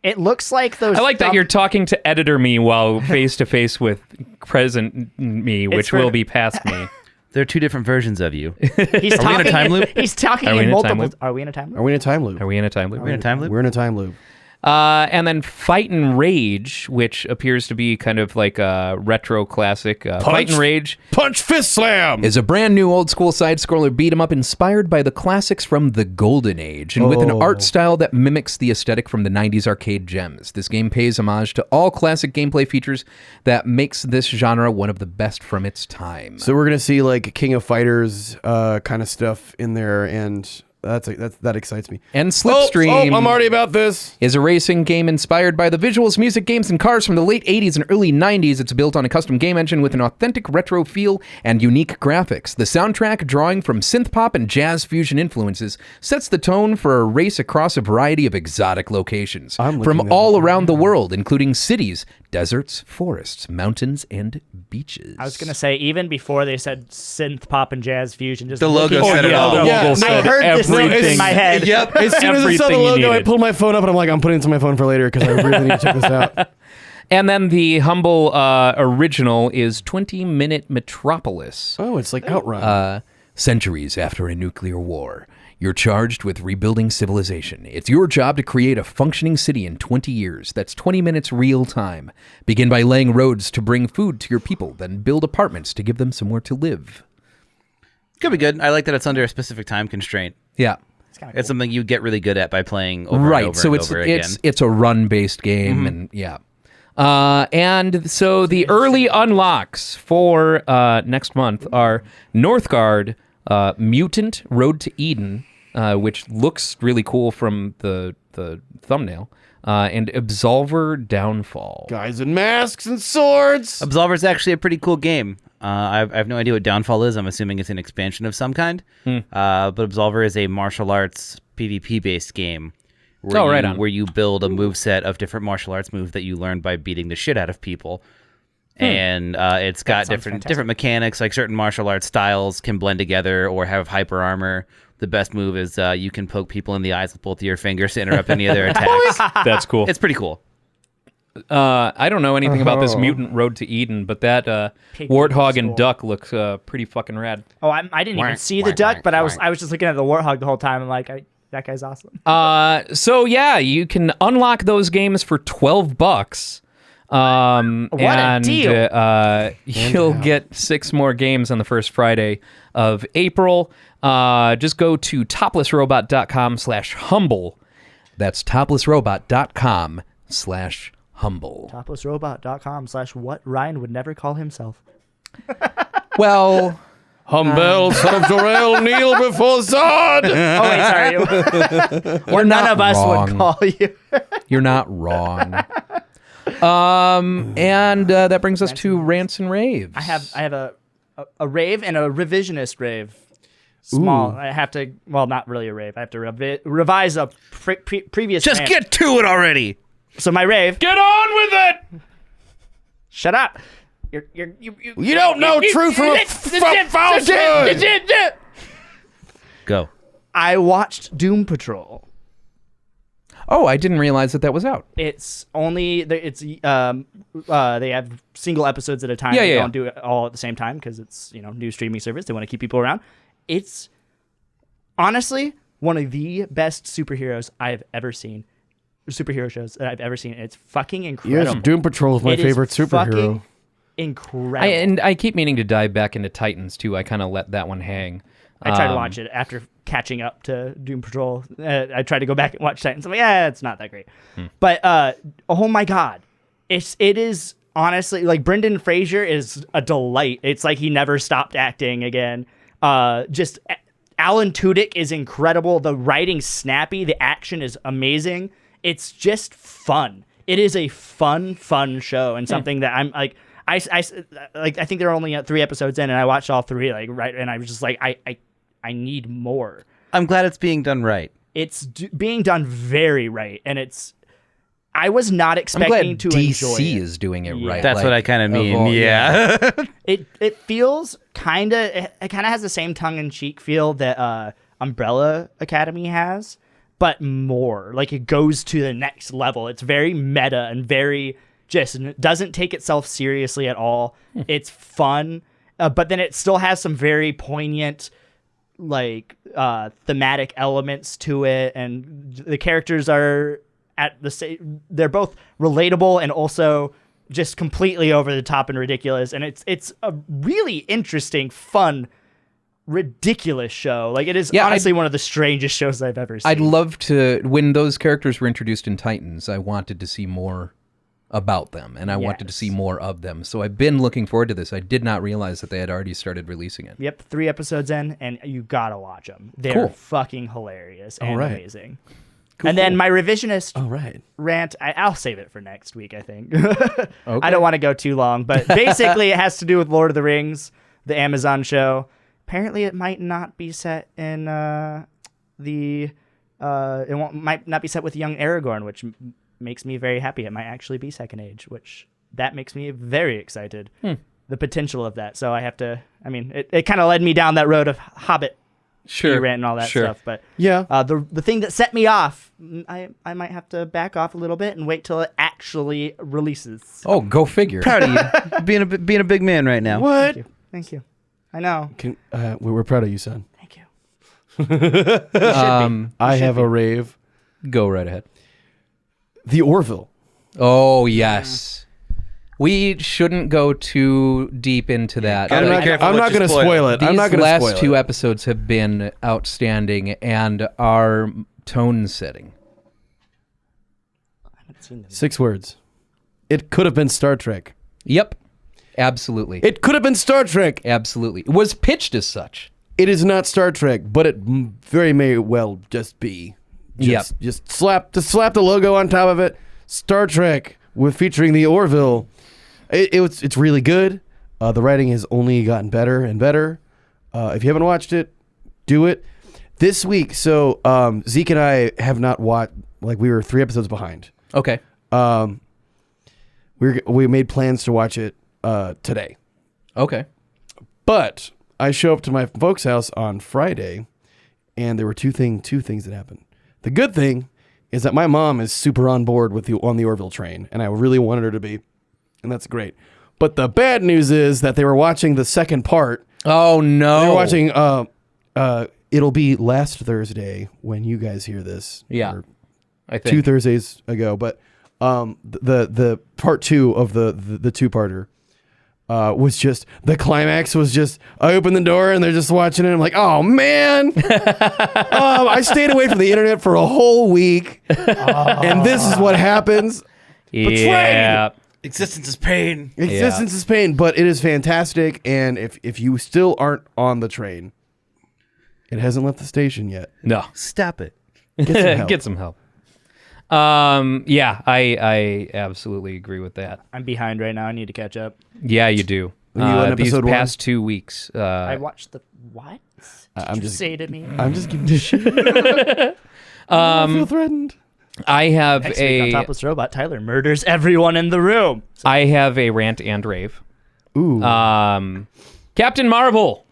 [SPEAKER 3] It looks like those.
[SPEAKER 2] I like that you're talking to editor me while face to face with present me, which
[SPEAKER 3] for-
[SPEAKER 2] will be past me.
[SPEAKER 4] There are two different versions of you.
[SPEAKER 3] He's
[SPEAKER 4] Are we in a
[SPEAKER 3] talking
[SPEAKER 4] time loop?
[SPEAKER 3] He's talking
[SPEAKER 2] Are we
[SPEAKER 3] in
[SPEAKER 2] in a time
[SPEAKER 3] multiple.
[SPEAKER 2] loop?
[SPEAKER 3] Are we in a time loop?
[SPEAKER 1] Are we in a time loop?
[SPEAKER 2] Are we in a time loop?
[SPEAKER 4] Are we in a time loop?
[SPEAKER 1] We're in a time loop.
[SPEAKER 2] And then Fight and Rage, which appears to be kind of like a retro classic. Fight and Rage.
[SPEAKER 1] Punch Fist Slam!
[SPEAKER 5] Is a brand new old school side scroller beat 'em up inspired by the classics from the Golden Age and with an art style that mimics the aesthetic from the 90s arcade gems. This game pays homage to all classic gameplay features that makes this genre one of the best from its time.
[SPEAKER 1] So we're going to see like King of Fighters kind of stuff in there, and that excites me.
[SPEAKER 5] And Slipstream
[SPEAKER 1] I'm already about this.
[SPEAKER 5] is a racing game inspired by the visuals, music, games, and cars from the late 80s and early 90s. It's built on a custom game engine with an authentic retro feel and unique graphics. The soundtrack, drawing from synth pop and jazz fusion influences, sets the tone for a race across a variety of exotic locations
[SPEAKER 1] I'm
[SPEAKER 5] from
[SPEAKER 1] looking at
[SPEAKER 5] all
[SPEAKER 1] it.
[SPEAKER 5] around the world, including cities, deserts, forests, mountains, and beaches.
[SPEAKER 3] I was gonna say even before they said synth pop and jazz fusion, just
[SPEAKER 4] The logo
[SPEAKER 3] looking-
[SPEAKER 4] said it all.
[SPEAKER 1] Yeah,
[SPEAKER 3] I heard this
[SPEAKER 2] everything.
[SPEAKER 3] in my head.
[SPEAKER 4] Yep.
[SPEAKER 1] As soon as I saw the
[SPEAKER 2] Everything you
[SPEAKER 1] logo, I
[SPEAKER 2] needed.
[SPEAKER 1] pulled my phone up and I'm like, I'm putting it to my phone for later because I really need to check this out.
[SPEAKER 2] And then the Humble original is 20-Minute Metropolis.
[SPEAKER 1] Oh, it's like Outrun.
[SPEAKER 5] Centuries after a nuclear war, you're charged with rebuilding civilization. It's your job to create a functioning city in 20 years. That's 20 minutes real time. Begin by laying roads to bring food to your people, then build apartments to give them somewhere to live.
[SPEAKER 4] Could be good. I like that it's under a specific time constraint.
[SPEAKER 5] Yeah.
[SPEAKER 3] It's kind of
[SPEAKER 4] It's something you get really good at by playing over
[SPEAKER 5] Right.
[SPEAKER 4] and over
[SPEAKER 5] So
[SPEAKER 4] and
[SPEAKER 5] it's
[SPEAKER 4] over again.
[SPEAKER 5] it's a run-based game, and yeah. And so the early unlocks for next month are Northgard,
[SPEAKER 2] Mutant Road to Eden, which looks really cool from the thumbnail, and Absolver Downfall.
[SPEAKER 1] Guys in masks and swords.
[SPEAKER 4] Absolver's actually a pretty cool game. I have no idea what Downfall is. I'm assuming it's an expansion of some kind. But Absolver is a martial arts PvP-based game where you build a moveset of different martial arts moves that you learn by beating the shit out of people. And it's got different mechanics, like certain martial arts styles can blend together or have hyper armor. The best move is you can poke people in the eyes with both of your fingers to interrupt any of their attacks.
[SPEAKER 2] That's cool.
[SPEAKER 4] It's pretty cool.
[SPEAKER 2] I don't know anything about this Mutant Road to Eden, but that warthog and duck looks pretty fucking rad.
[SPEAKER 3] Oh, I didn't even see the duck, but I was just looking at the warthog the whole time. I'm like, that guy's awesome.
[SPEAKER 2] So yeah, you can unlock those games for $12.
[SPEAKER 3] What a deal!
[SPEAKER 2] You'll get 6 more games on the first Friday of April. Just go to toplessrobot.com/humble. That's toplessrobot.com/humble.
[SPEAKER 3] Toplessrobot.com/what Ryan would never call himself.
[SPEAKER 2] Well,
[SPEAKER 1] Humble, son of Jorel, kneel before Zod.
[SPEAKER 3] Oh, wait, sorry. Or none of us would call you.
[SPEAKER 2] You're not wrong. And that brings us to rants and raves.
[SPEAKER 3] I have a rave and a revisionist rave. Small.
[SPEAKER 1] Ooh.
[SPEAKER 3] I have to. Well, not really a rave. I have to revise a previous.
[SPEAKER 4] Just
[SPEAKER 3] rant.
[SPEAKER 4] get to it already.
[SPEAKER 3] So my rave.
[SPEAKER 2] Get on with it.
[SPEAKER 3] Shut up. You
[SPEAKER 1] don't know truth from falsehood.
[SPEAKER 4] Go.
[SPEAKER 3] I watched Doom Patrol.
[SPEAKER 2] Oh, I didn't realize that was out.
[SPEAKER 3] It's only they have single episodes at a time.
[SPEAKER 2] Yeah,
[SPEAKER 3] they
[SPEAKER 2] yeah.
[SPEAKER 3] don't do it all at the same time because it's new streaming service. They want to keep people around. It's honestly one of the best superheroes I've ever seen. Superhero shows that I've ever seen. It's fucking incredible.
[SPEAKER 1] Yes, Doom Patrol is my favorite superhero.
[SPEAKER 3] Incredible.
[SPEAKER 2] I keep meaning to dive back into Titans too. I kind of let that one hang.
[SPEAKER 3] I tried to watch it after catching up to Doom Patrol. I tried to go back and watch Titans. I'm like, yeah, it's not that great. But oh my god, it is honestly like Brendan Fraser is a delight. It's like he never stopped acting again. Just Alan Tudyk is incredible. The writing's snappy. The action is amazing. It's just fun. It is a fun show and something that I'm like. I think there are only 3 episodes in, and I watched all 3 and I was just like, I need more.
[SPEAKER 4] I'm glad it's being done right.
[SPEAKER 3] It's being done very right, and I was not expecting to enjoy it.
[SPEAKER 2] DC is doing it right.
[SPEAKER 4] That's what I kind of mean. Yeah.
[SPEAKER 3] It feels kind of has the same tongue in cheek feel that Umbrella Academy has, but more like it goes to the next level. It's very meta and very just doesn't take itself seriously at all. It's fun, but then it still has some very poignant thematic elements to it, and the characters are at the same. They're both relatable and also just completely over the top and ridiculous. And it's a really interesting, fun, ridiculous show. Like it is honestly one of the strangest shows I've ever seen.
[SPEAKER 2] I'd love to. When those characters were introduced in Titans, I wanted to see more about them, and I wanted to see more of them. So I've been looking forward to this. I did not realize that they had already started releasing it.
[SPEAKER 3] Yep, 3 episodes in, and you gotta watch them. They're fucking hilarious and amazing. Cool. And then my revisionist rant, I'll save it for next week, I think. I don't want to go too long, but basically it has to do with Lord of the Rings, the Amazon show. Apparently it might not be set in might not be set with young Aragorn, which makes me very happy. It might actually be Second Age, which that makes me very excited. The potential of that. So I have to, it kind of led me down that road of Hobbit rant and all that stuff. But the thing that set me off, I might have to back off a little bit and wait till it actually releases.
[SPEAKER 2] Oh, go figure.
[SPEAKER 4] Proud of you. being a big man right now.
[SPEAKER 1] What?
[SPEAKER 3] Thank you. I know.
[SPEAKER 1] We're proud of you, son.
[SPEAKER 3] Thank you.
[SPEAKER 1] I have a rave.
[SPEAKER 2] Go right ahead.
[SPEAKER 1] The Orville.
[SPEAKER 2] Oh, yes. We shouldn't go too deep into that.
[SPEAKER 1] I'm not going to spoil it.
[SPEAKER 2] These
[SPEAKER 1] I'm not going to spoil it.
[SPEAKER 2] last 2 episodes have been outstanding and are tone setting.
[SPEAKER 3] I haven't seen them.
[SPEAKER 1] 6 words. It could have been Star Trek.
[SPEAKER 2] Yep. Absolutely.
[SPEAKER 1] It could have been Star Trek.
[SPEAKER 2] Absolutely. It was pitched as such.
[SPEAKER 1] It is not Star Trek, but it very may well just be. Just slap the logo on top of it. Star Trek featuring the Orville. It's really good. The writing has only gotten better and better. If you haven't watched it, do it. This week, so Zeke and I have not watched, like we were 3 episodes behind.
[SPEAKER 5] Okay.
[SPEAKER 1] We made plans to watch it today.
[SPEAKER 5] Okay.
[SPEAKER 1] But I show up to my folks' house on Friday, and there were two things that happened. The good thing is that my mom is super on board on the Orville train, and I really wanted her to be, and that's great. But the bad news is that they were watching the second part.
[SPEAKER 5] Oh no!
[SPEAKER 1] They were watching. It'll be last Thursday when you guys hear this.
[SPEAKER 5] Yeah,
[SPEAKER 1] or
[SPEAKER 5] I think
[SPEAKER 1] 2 Thursdays ago. But the part 2 of the two-parter was just the climax. Was just I opened the door and they're just watching it. I'm like, oh man! I stayed away from the internet for a whole week, and this is what happens.
[SPEAKER 2] Yeah.
[SPEAKER 4] Existence is pain.
[SPEAKER 1] Existence is pain, but it is fantastic. And if you still aren't on the train, it hasn't left the station yet.
[SPEAKER 2] No.
[SPEAKER 4] Stop it.
[SPEAKER 2] Get some help. Yeah, I absolutely agree with that.
[SPEAKER 3] I'm behind right now. I need to catch up.
[SPEAKER 2] Yeah, you do.
[SPEAKER 1] You on
[SPEAKER 2] These
[SPEAKER 1] episode 1?
[SPEAKER 2] past 2 weeks.
[SPEAKER 3] I watched the what?
[SPEAKER 1] I'm just
[SPEAKER 3] Say to me.
[SPEAKER 1] I'm just giving you shit. I feel threatened.
[SPEAKER 2] I have
[SPEAKER 3] Next week on Topless Robot, Tyler murders everyone in the room.
[SPEAKER 2] I have a rant and rave.
[SPEAKER 1] Ooh.
[SPEAKER 2] Captain Marvel.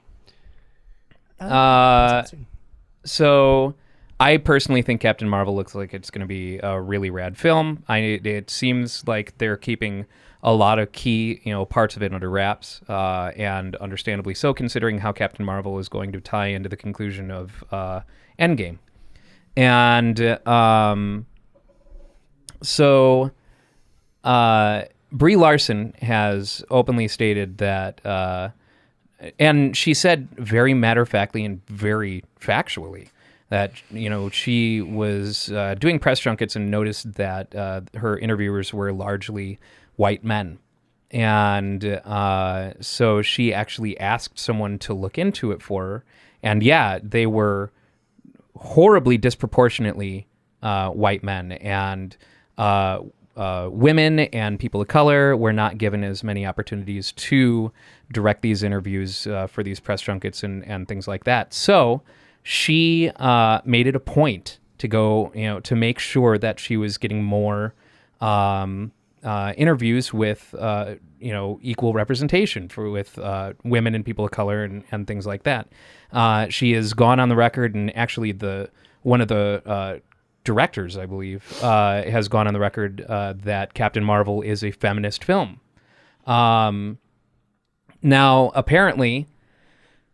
[SPEAKER 2] So I personally think Captain Marvel looks like it's going to be a really rad film. It seems like they're keeping a lot of key, parts of it under wraps, and understandably so, considering how Captain Marvel is going to tie into the conclusion of Endgame. And so Brie Larson has openly stated that, and she said very matter-of-factly and very factually that, she was doing press junkets and noticed that her interviewers were largely white men. And so she actually asked someone to look into it for her. And yeah, they were horribly disproportionately white men, and women and people of color were not given as many opportunities to direct these interviews for these press junkets and things like that. So she made it a point to go, to make sure that she was getting more interviews with, equal representation with women and people of color and things like that. She has gone on the record, and actually one of the directors, I believe, has gone on the record that Captain Marvel is a feminist film. Now, apparently,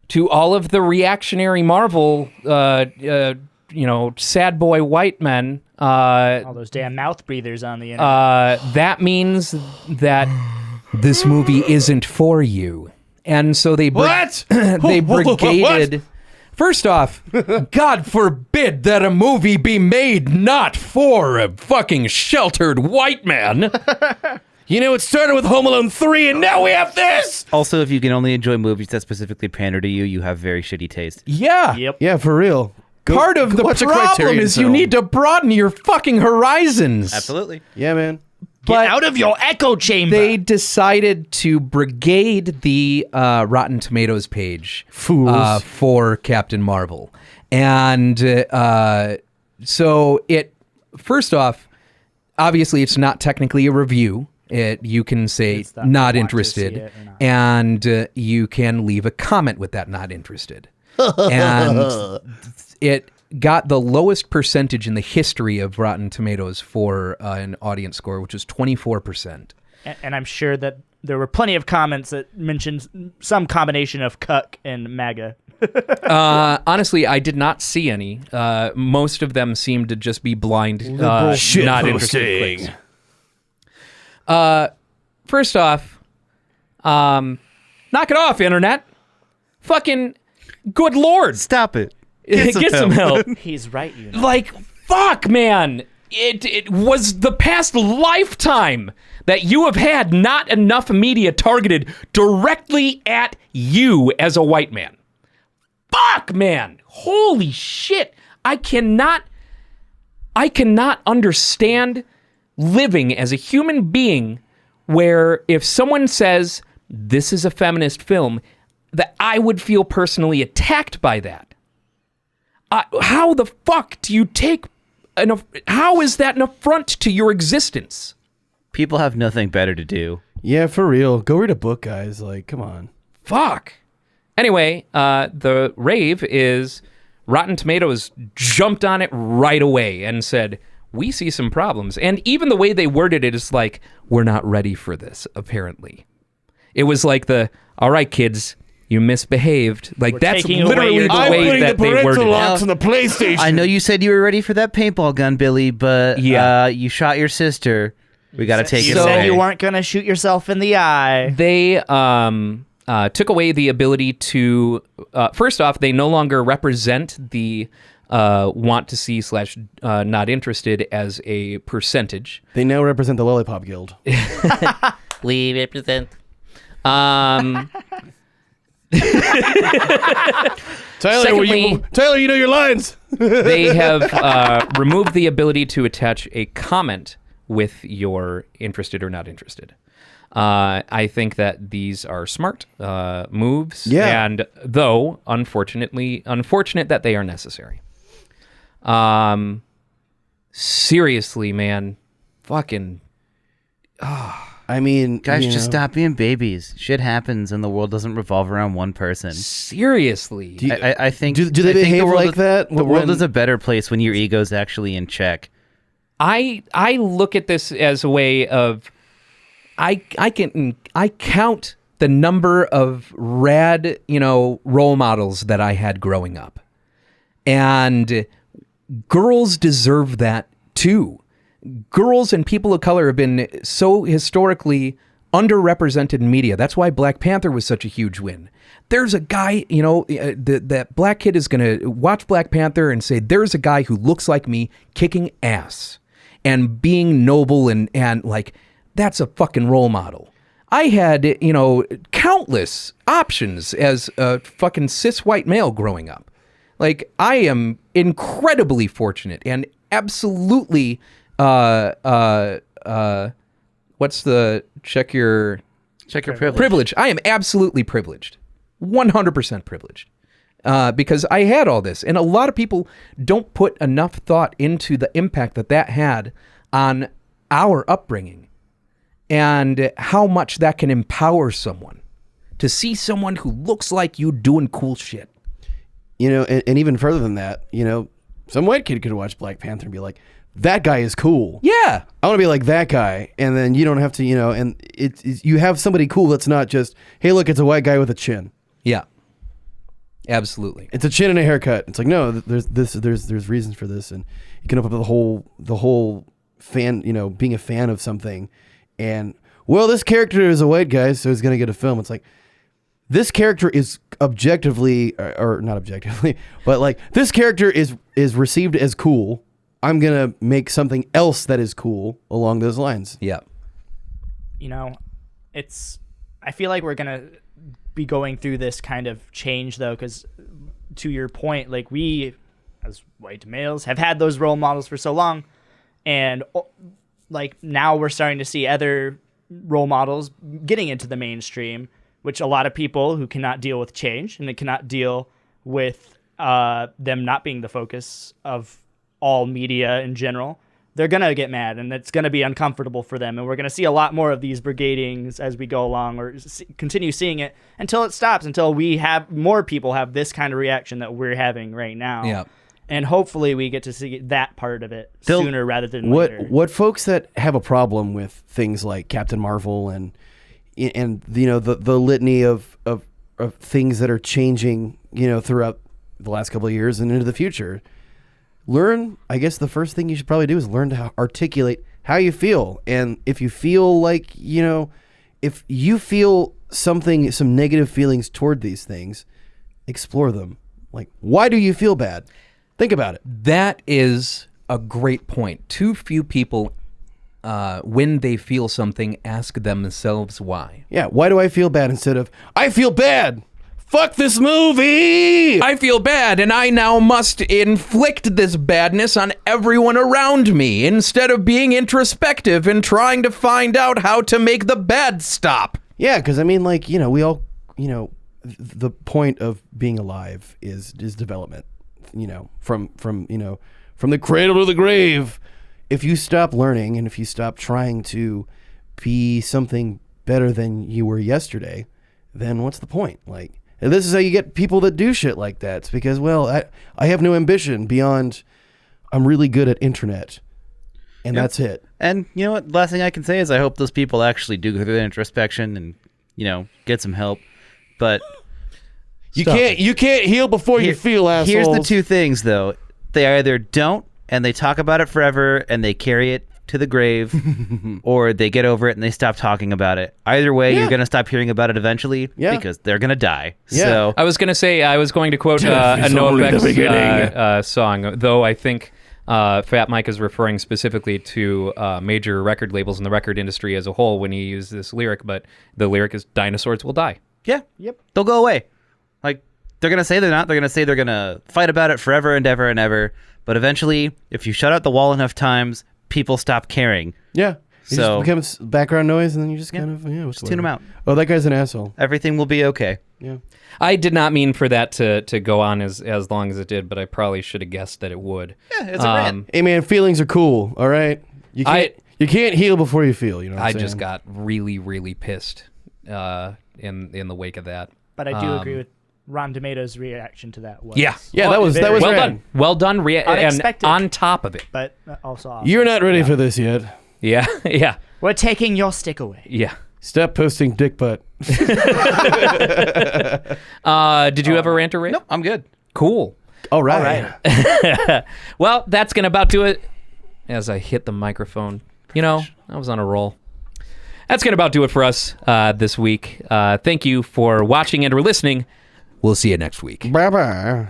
[SPEAKER 2] to all of the reactionary Marvel, sad boy white men,
[SPEAKER 3] All those damn mouth breathers on the internet.
[SPEAKER 2] that means that this movie isn't for you. And so they they brigaded. First off, God forbid that a movie be made not for a fucking sheltered white man.
[SPEAKER 1] It started with Home Alone 3, and now we have this!
[SPEAKER 4] Also, if you can only enjoy movies that specifically pander to you, you have very shitty taste.
[SPEAKER 5] Yeah.
[SPEAKER 3] Yep.
[SPEAKER 1] Yeah, for real.
[SPEAKER 5] Part of the
[SPEAKER 1] watch a
[SPEAKER 5] problem
[SPEAKER 1] Criterion
[SPEAKER 5] is you
[SPEAKER 1] film.
[SPEAKER 5] need to broaden your fucking horizons.
[SPEAKER 4] Absolutely.
[SPEAKER 1] Yeah, man.
[SPEAKER 3] Get out of your echo chamber.
[SPEAKER 5] They decided to brigade the Rotten Tomatoes page
[SPEAKER 1] Fools.
[SPEAKER 5] for Captain Marvel. And so first off, obviously it's not technically a review. You can say
[SPEAKER 3] It's that
[SPEAKER 5] not
[SPEAKER 3] want to see
[SPEAKER 5] interested,
[SPEAKER 3] it or not.
[SPEAKER 5] and you can leave a comment with that not interested. And it got the lowest percentage in the history of Rotten Tomatoes for an audience score, which is 24%.
[SPEAKER 3] And I'm sure that there were plenty of comments that mentioned some combination of cuck and MAGA.
[SPEAKER 5] Honestly, I did not see any. Most of them seemed to just be blind,
[SPEAKER 1] shit
[SPEAKER 5] not
[SPEAKER 1] posting.
[SPEAKER 5] interested clicks. First off, knock it off, internet. Fucking good lord.
[SPEAKER 4] Stop it.
[SPEAKER 5] Get some help.
[SPEAKER 3] He's right,
[SPEAKER 5] Like, fuck, man. It was the past lifetime that you have had not enough media targeted directly at you as a white man.
[SPEAKER 2] fuck, man. Holy shit. I cannot understand living as a human being where if someone says this is a feminist film, that I would feel personally attacked by that. How the fuck do you take how is that an affront to your existence?
[SPEAKER 4] People have nothing better to do.
[SPEAKER 1] Yeah, for real. Go read a book, guys. Like, come on.
[SPEAKER 2] Fuck. Anyway, the rave is Rotten Tomatoes jumped on it right away and said, we see some problems. And even the way they worded it is like, we're not ready for this, apparently. It was like all right, kids, you misbehaved. Like, that's
[SPEAKER 3] taking away
[SPEAKER 2] literally
[SPEAKER 3] your
[SPEAKER 2] the
[SPEAKER 3] toy.
[SPEAKER 2] way that they worded it.
[SPEAKER 1] on the PlayStation.
[SPEAKER 4] I know you said you were ready for that paintball gun, Billy, but you shot your sister. We got to take
[SPEAKER 3] You
[SPEAKER 4] it away.
[SPEAKER 3] said you weren't going to shoot yourself in the eye.
[SPEAKER 2] They took away the ability to, first off, they no longer represent the want to see / not interested as a percentage.
[SPEAKER 1] They now represent the Lollipop Guild.
[SPEAKER 6] We represent.
[SPEAKER 1] Tyler,
[SPEAKER 2] Secondly-
[SPEAKER 1] Tyler, you know your lines.
[SPEAKER 2] They have removed the ability to attach a comment with your interested or not interested. I think that these are smart moves,
[SPEAKER 1] Yeah.
[SPEAKER 2] and though unfortunate that they are necessary. Seriously, man, fucking.
[SPEAKER 1] I mean,
[SPEAKER 4] Guys,
[SPEAKER 1] you
[SPEAKER 4] just
[SPEAKER 1] know.
[SPEAKER 4] stop being babies. Shit happens, and the world doesn't revolve around one person.
[SPEAKER 2] Seriously.
[SPEAKER 4] I think.
[SPEAKER 1] Do they
[SPEAKER 4] I think
[SPEAKER 1] behave
[SPEAKER 4] the world
[SPEAKER 1] like that
[SPEAKER 4] The world
[SPEAKER 1] when-
[SPEAKER 4] is a better place when your ego's actually in check.
[SPEAKER 2] I look at this as a way of I count the number of rad, role models that I had growing up. And girls deserve that too. Girls and people of color have been so historically underrepresented in media. That's why Black Panther was such a huge win. There's a guy, that black kid is going to watch Black Panther and say, there's a guy who looks like me kicking ass and being noble and like, that's a fucking role model. I had, countless options as a fucking cis white male growing up. Like, I am incredibly fortunate and absolutely, what's the check your
[SPEAKER 4] Privilege.
[SPEAKER 2] privilege? I am absolutely privileged, 100% privileged, because I had all this, and a lot of people don't put enough thought into the impact that had on our upbringing, and how much that can empower someone to see someone who looks like you doing cool shit.
[SPEAKER 1] And even further than that, some white kid could watch Black Panther and be like, that guy is cool.
[SPEAKER 2] Yeah.
[SPEAKER 1] I want to be like that guy. And then you don't have to, and you have somebody cool that's not just, hey, look, it's a white guy with a chin.
[SPEAKER 2] Yeah. Absolutely.
[SPEAKER 1] It's a chin and a haircut. It's like, no, there's reasons for this. And you can open up the whole fan, being a fan of something. And, well, this character is a white guy, so he's going to get a film. It's like, this character is objectively, or not objectively, but like, this character is received as cool. I'm going to make something else that is cool along those lines.
[SPEAKER 2] Yeah.
[SPEAKER 3] I feel like we're going to be going through this kind of change, though, because to your point, like, we as white males have had those role models for so long, and like, now we're starting to see other role models getting into the mainstream, which a lot of people who cannot deal with change and they cannot deal with them not being the focus of all media in general, they're going to get mad, and it's going to be uncomfortable for them. And we're going to see a lot more of these brigadings as we go along, or continue seeing it until it stops, until we have more people have this kind of reaction that we're having right now.
[SPEAKER 2] Yeah.
[SPEAKER 3] And hopefully we get to see that part of it
[SPEAKER 1] They'll-
[SPEAKER 3] sooner rather than later.
[SPEAKER 1] What folks that have a problem with things like Captain Marvel and the litany of things that are changing, throughout the last couple of years and into the future, I guess the first thing you should probably do is learn to articulate how you feel. And if you feel like, if you feel some negative feelings toward these things, explore them. Like, why do you feel bad? Think about it.
[SPEAKER 2] That is a great point. Too few people, when they feel something, ask themselves why.
[SPEAKER 1] Yeah, why do I feel bad instead of, I feel bad? Fuck this movie!
[SPEAKER 5] I feel bad, and I now must inflict this badness on everyone around me instead of being introspective and trying to find out how to make the bad stop.
[SPEAKER 1] Yeah, because I mean, like, we all, the point of being alive is development. From the cradle to the grave. If you stop learning and if you stop trying to be something better than you were yesterday, then what's the point? Like, and this is how you get people that do shit like that. It's because, well, I have no ambition beyond I'm really good at internet. And that's it.
[SPEAKER 4] And you know what? Last thing I can say is I hope those people actually do go through the introspection and, get some help. But
[SPEAKER 1] you can't heal before you feel, assholes.
[SPEAKER 4] Here's the two things, though. They either don't and they talk about it forever and they carry it to the grave, or they get over it and they stop talking about it. Either way, you're going to stop hearing about it eventually because they're going to die.
[SPEAKER 1] Yeah.
[SPEAKER 4] So
[SPEAKER 2] I was going to quote a NoFX song, though I think Fat Mike is referring specifically to major record labels in the record industry as a whole when he used this lyric, but the lyric is dinosaurs will die.
[SPEAKER 4] yeah, they'll go away. Like, they're going to say they're not. They're going to say they're going to fight about it forever and ever and ever. But eventually, if you shut out the wall enough times, people stop caring.
[SPEAKER 1] Yeah. It
[SPEAKER 4] So-
[SPEAKER 1] just becomes background noise, and then you just kind of,
[SPEAKER 4] Just tune them out.
[SPEAKER 1] Oh, that guy's an asshole.
[SPEAKER 4] Everything will be okay.
[SPEAKER 1] Yeah.
[SPEAKER 2] I did not mean for that to go on as long as it did, but I probably should have guessed that it would.
[SPEAKER 4] Yeah, it's a rant.
[SPEAKER 1] Hey, man, feelings are cool, all right? You can't heal before you feel, you know what
[SPEAKER 2] I
[SPEAKER 1] I'm saying?
[SPEAKER 2] just got really, really pissed in the wake of that.
[SPEAKER 3] But I do agree with Ron Tomato's reaction to that. Was
[SPEAKER 2] Yeah.
[SPEAKER 1] Yeah, that was
[SPEAKER 3] very-
[SPEAKER 2] Well
[SPEAKER 1] rad.
[SPEAKER 2] done. Well done. And
[SPEAKER 3] Unexpected.
[SPEAKER 2] on top of it.
[SPEAKER 3] But also awesome.
[SPEAKER 1] You're not ready for this yet.
[SPEAKER 2] Yeah. Yeah.
[SPEAKER 3] We're taking your stick away.
[SPEAKER 2] Yeah.
[SPEAKER 1] Stop posting dick butt.
[SPEAKER 2] Did you have a rant or rave?
[SPEAKER 4] Nope, I'm good.
[SPEAKER 2] Cool.
[SPEAKER 1] All right.
[SPEAKER 2] Well, that's going to about do it. As I hit the microphone. I was on a roll. That's going to about do it for us this week. Thank you for watching and or listening. We'll see you next week.
[SPEAKER 1] Bye-bye.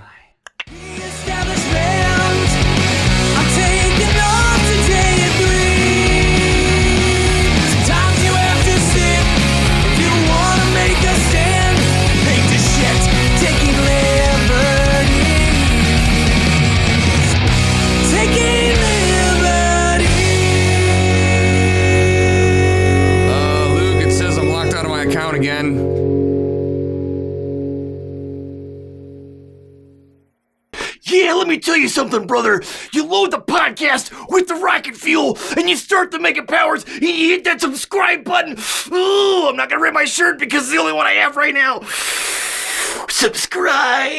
[SPEAKER 7] Luke, it says I'm locked out of my account again.
[SPEAKER 8] Yeah, let me tell you something, brother. You load the podcast with the rocket fuel, and you start the Mega Powers, and you hit that subscribe button. Ooh, I'm not gonna rip my shirt because it's the only one I have right now. Subscribe.